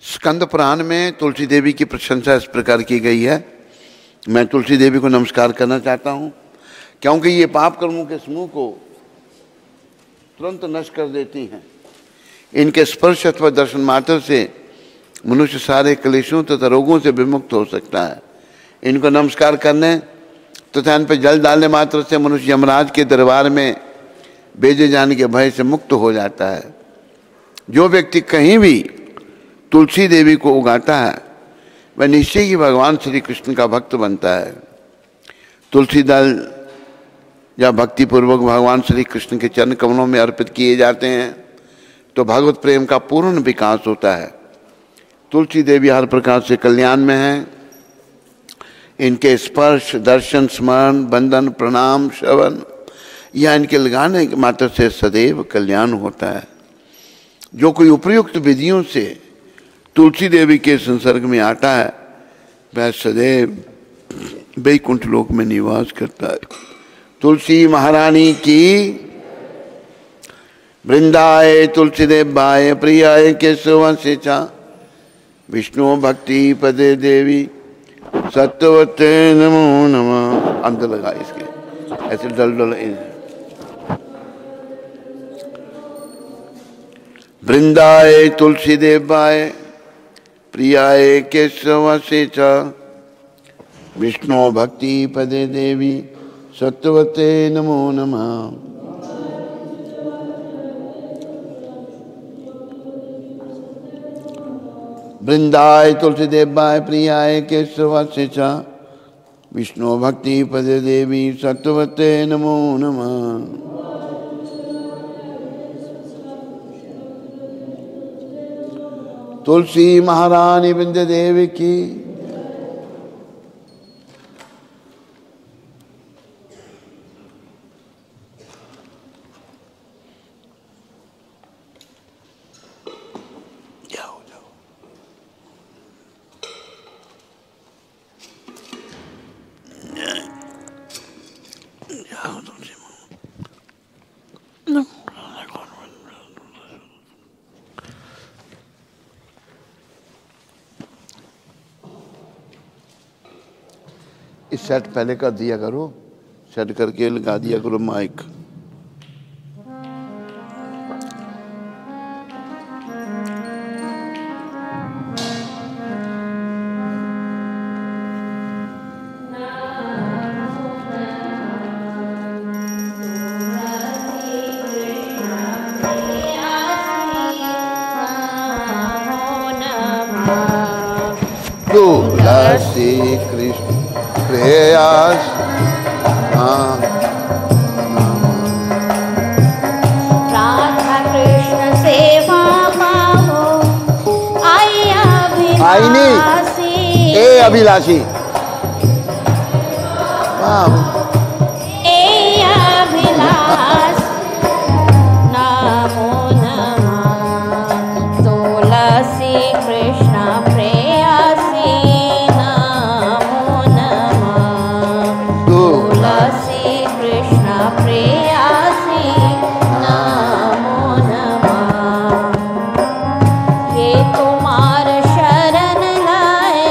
स्कंद पुराण में तुलसी देवी की प्रशंसा इस प्रकार की गई है। मैं तुलसी देवी को नमस्कार करना चाहता हूँ, क्योंकि ये पाप कर्मों के समूह को तुरंत नष्ट कर देती हैं। इनके स्पर्श अथवा दर्शन मात्र से मनुष्य सारे क्लेशों तथा रोगों से विमुक्त हो सकता है। इनको नमस्कार करने तथा इन पर जल डालने मात्र से मनुष्य यमराज के दरबार में भेजे जाने के भय से मुक्त हो जाता है। जो व्यक्ति कहीं भी तुलसी देवी को उगाता है वह निश्चय ही भगवान श्री कृष्ण का भक्त बनता है। तुलसी दल जब भक्तिपूर्वक भगवान श्री कृष्ण के चरण कमलों में अर्पित किए जाते हैं तो भगवत प्रेम का पूर्ण विकास होता है। तुलसी देवी हर प्रकार से कल्याण में है। इनके स्पर्श, दर्शन, स्मरण, बंदन, प्रणाम, श्रवण या इनके लगाने के मात्र से सदैव कल्याण होता है। जो कोई उपयुक्त विधियों से तुलसी देवी के संसर्ग में आता है वह सदैव वैकुंठ लोक में निवास करता है। तुलसी महारानी की, वृंदाए तुलसीदेवाय प्रियाय केशवंशे च, विष्णु भक्ति पदे देवी सत्यवते नमो नमः। अंत लगा इसके, ऐसे डल डल। वृंदाए तुलसीदेवाय प्रियाय केशवंशे च, विष्णु भक्ति पदे देवी सत्यवते नमो नमः। वृंदाय तुलसीदेवाय प्रियाय केशवंशे च, विष्णु भक्ति पदे देवी सत्यवते नमो नमः। तुलसी महारानी वृंद देवी की। इस सेट पहले कर दिया करो, सेट करके लगा दिया करो माइक। तुलसी कृष्ण प्रेयस राधा कृष्ण सेवा पावो, आई अभिलाषी, ए अभिलाषी, ए अभिलाष नमो नमः। तुलसी कृष्ण प्रेयसी नमो नमः। तुलसी कृष्ण प्रेयसी नमो नमः। ये तुम्हार शरण लाए,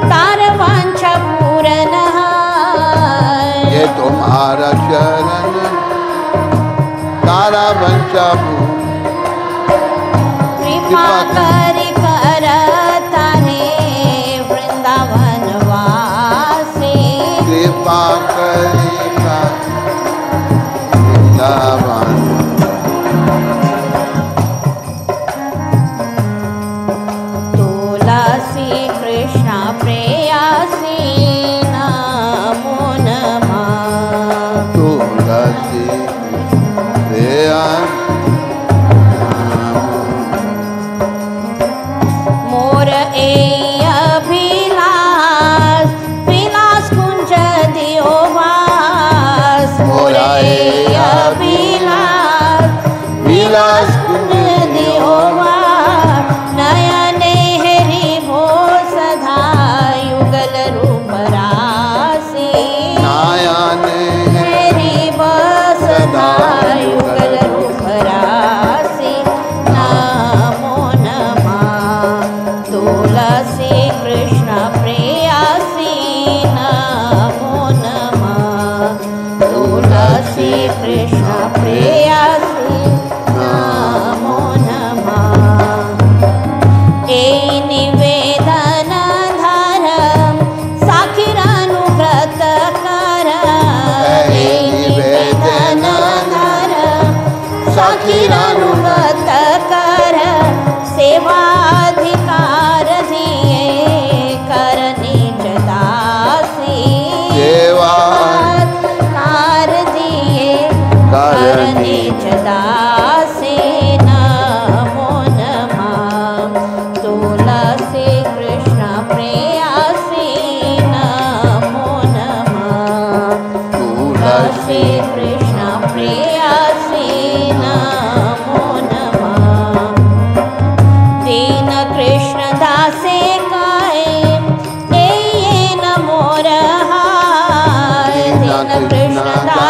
तार वांछा पूरन है। ये तुम्हारा शरण तारा वंशा कृपा करि कर तारे वृंदावन वासी। कृपा करेगा वृंदावन। तुलसी कृष्ण प्रेयसी नमो नमः। तुलसी प्रेयस मोर ए अभिलाष, विलास कुंज दियो वास। मोर ए अभिलाष, विलास कुंज दियो वास। नयने हरि हो सदा युगल रूप राशि। नायने हरि हो सदा युगल रूप राशि। नमो नमः। तुलसी कृष्ण प्रेयसी नमो नमः। तुलसी कृष्ण प्रेयसी नमो नमः। ए निवेदन धरम साखिरानुव्रत कर। ए निवेदन धरम साखिरानुव्रत कर। सेवाधिकार दिए कर निज दासी। सेवाधिकार दिए कर निज दासी। नमो नमः। तुलसी कृष्ण प्रेयसी नमो नमः। तुलसी कृष्ण प्रेयसी नमो नमः। दीन कृष्ण दासे काए, ए नमो रहाय। दीन कृष्ण दासे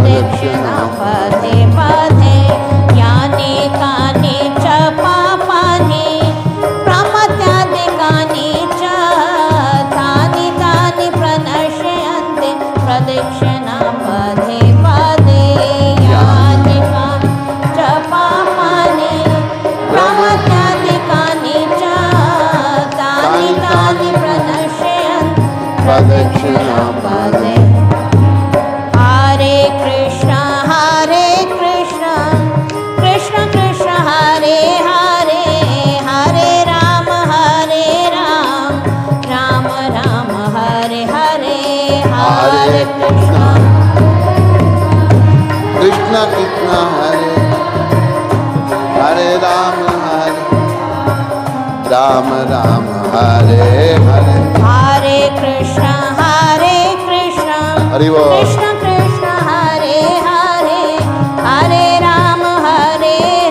प्रदक्षिणा पदे पदे यानि कानि च पापानि प्रमत्यादिकानि च तानि तानि प्रणश्यन्ते प्रदक्षिणा पदे पदे यानि कानि च पापानि प्रमत्यादिकानि च तानि तानि प्रणश्यन्ते प्रदक्षिणा पदे हरे कृष्ण कृष्ण कृष्ण हरे हरे हरे राम राम राम हरे हरे हरे कृष्ण कृष्ण कृष्ण हरे हरे राम राम हरे हरे हरे कृष्ण हरि बोल। कृष्ण कृष्ण हरे हरे हरे राम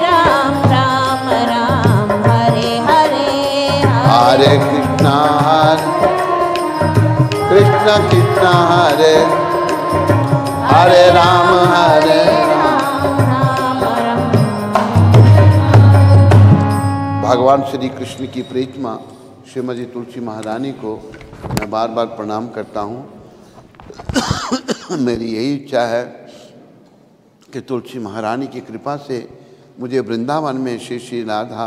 राम राम हरे हरे हरे कृष्ण कृष्ण हरे हरे राम राम राम। भगवान श्री कृष्ण की प्रेमा श्रीमती तुलसी महारानी को मैं बार बार प्रणाम करता हूँ। मेरी यही इच्छा है कि तुलसी महारानी की कृपा से मुझे वृंदावन में श्री श्री राधा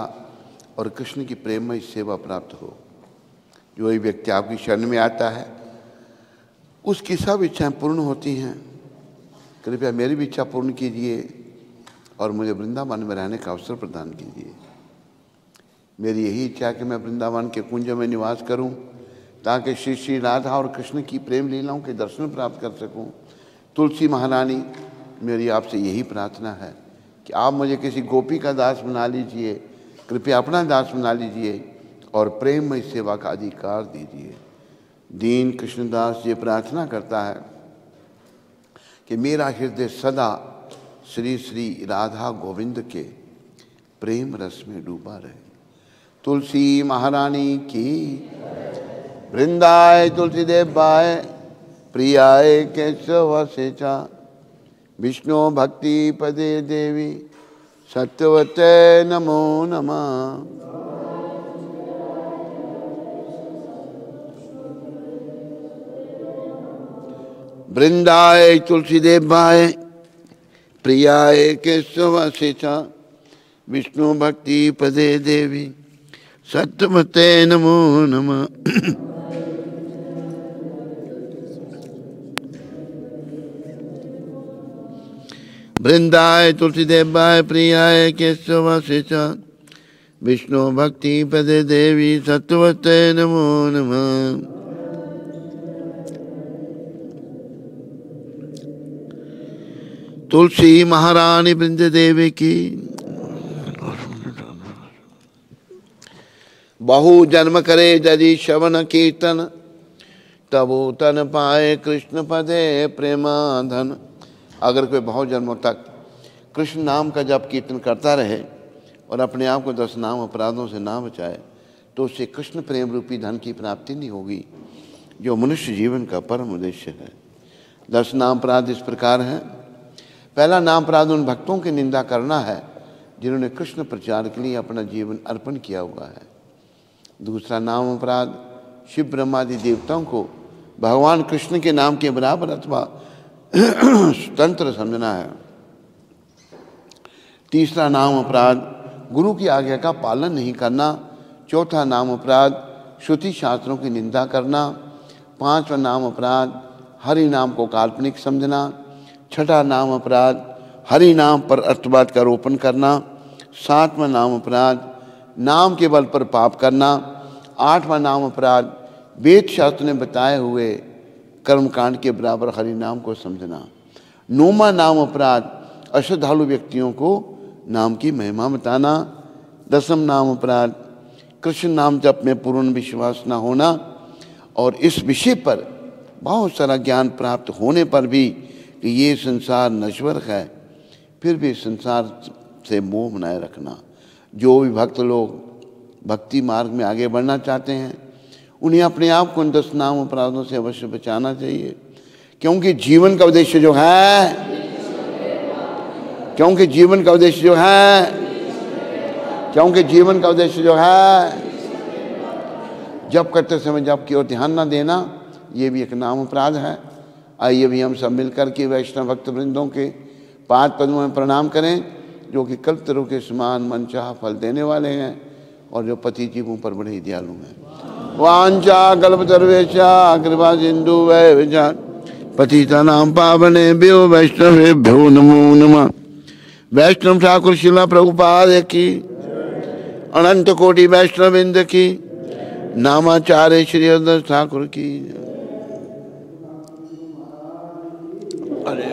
और कृष्ण की प्रेममय सेवा प्राप्त हो। जो एक व्यक्ति आपकी शरण में आता है उसकी सब इच्छाएं पूर्ण होती हैं। कृपया मेरी भी इच्छा पूर्ण कीजिए और मुझे वृंदावन में रहने का अवसर प्रदान कीजिए। मेरी यही इच्छा है कि मैं वृंदावन के कुंज में निवास करूं ताकि श्री श्री राधा और कृष्ण की प्रेम लीलाओं के दर्शन प्राप्त कर सकूं। तुलसी महारानी, मेरी आपसे यही प्रार्थना है कि आप मुझे किसी गोपी का दास बना लीजिए, कृपया अपना दास बना लीजिए और प्रेममय सेवा का अधिकार दीजिए। दीन कृष्णदास ये प्रार्थना करता है कि मेरा हृदय सदा श्री श्री राधा गोविंद के प्रेम रस में डूबा रहे। तुलसी महारानी की वृंदाय तुलसी देवाय प्रियाय केशव सेचा विष्णु भक्ति पदे देवी सत्यवते नमो नमः। वृंदाय तुलसी देवाय प्रियाय केशव सेचा विष्णु भक्ति पदे देवी सत्यवते नमो नमः। वृंदाय तुलसी देवाय प्रियाय केशव सेचा विष्णु भक्ति पदे देवी सत्यवते नमो नमः। तुलसी महारानी वृंद देवी की बहु जन्म करे यदि श्रवण कीर्तन तबु तन पाए कृष्ण पदे प्रेमाधन। अगर कोई बहुत जन्मों तक कृष्ण नाम का जप कीर्तन करता रहे और अपने आप को 10 नाम अपराधों से ना बचाए तो उससे कृष्ण प्रेम रूपी धन की प्राप्ति नहीं होगी, जो मनुष्य जीवन का परम उद्देश्य है। 10 नाम अपराध इस प्रकार हैं। पहला नाम अपराध उन भक्तों की निंदा करना है जिन्होंने कृष्ण प्रचार के लिए अपना जीवन अर्पण किया हुआ है। दूसरा नाम अपराध शिव ब्रह्मादि देवताओं को भगवान कृष्ण के नाम के बराबर अथवा स्वतंत्र समझना है। तीसरा नाम अपराध गुरु की आज्ञा का पालन नहीं करना। चौथा नाम अपराध श्रुति शास्त्रों की निंदा करना। 5वां नाम अपराध हरि नाम को काल्पनिक समझना। 6ठा नाम अपराध हरि नाम पर अर्थवाद का आरोपण करना। 7वां नाम अपराध नाम के बल पर पाप करना। 8वां नाम अपराध वेद शास्त्र ने बताए हुए कर्मकांड के बराबर हरि नाम को समझना। 9वां नाम अपराध अश्रद्धालु व्यक्तियों को नाम की महिमा बताना। 10वां नाम अपराध कृष्ण नाम जप में पूर्ण विश्वास न होना और इस विषय पर बहुत सारा ज्ञान प्राप्त होने पर भी कि ये संसार नश्वर है, फिर भी संसार से मोह बनाए रखना। जो भी भक्त लोग भक्ति मार्ग में आगे बढ़ना चाहते हैं उन्हें अपने आप को इन 10 नाम अपराधों से अवश्य बचाना चाहिए, क्योंकि जीवन का उद्देश्य जो है क्योंकि जीवन का उद्देश्य जो है, क्योंकि जीवन का उद्देश्य जो है, जप करते समय जप की ओर ध्यान न देना, ये भी एक नाम अपराध है। आइए भी हम सब मिलकर के वैष्णव भक्त वृंदों के पाद पद्मों में प्रणाम करें, जो कि कल्पतरु के समान मनचाहा फल देने वाले हैं और जो पति जीवों पर बड़े ही दयालु हैं। वांछा कल्पतरुभ्यश्च कृपा सिंधु वैवचार पतितानां पावनेभ्यो वैष्णवेभ्यो नमो नमः। वैष्णव ठाकुर शिला प्रभुपाद की, अनंत कोटि वैष्णववृंद की, नामाचार्य श्री हरिदास ठाकुर की। अरे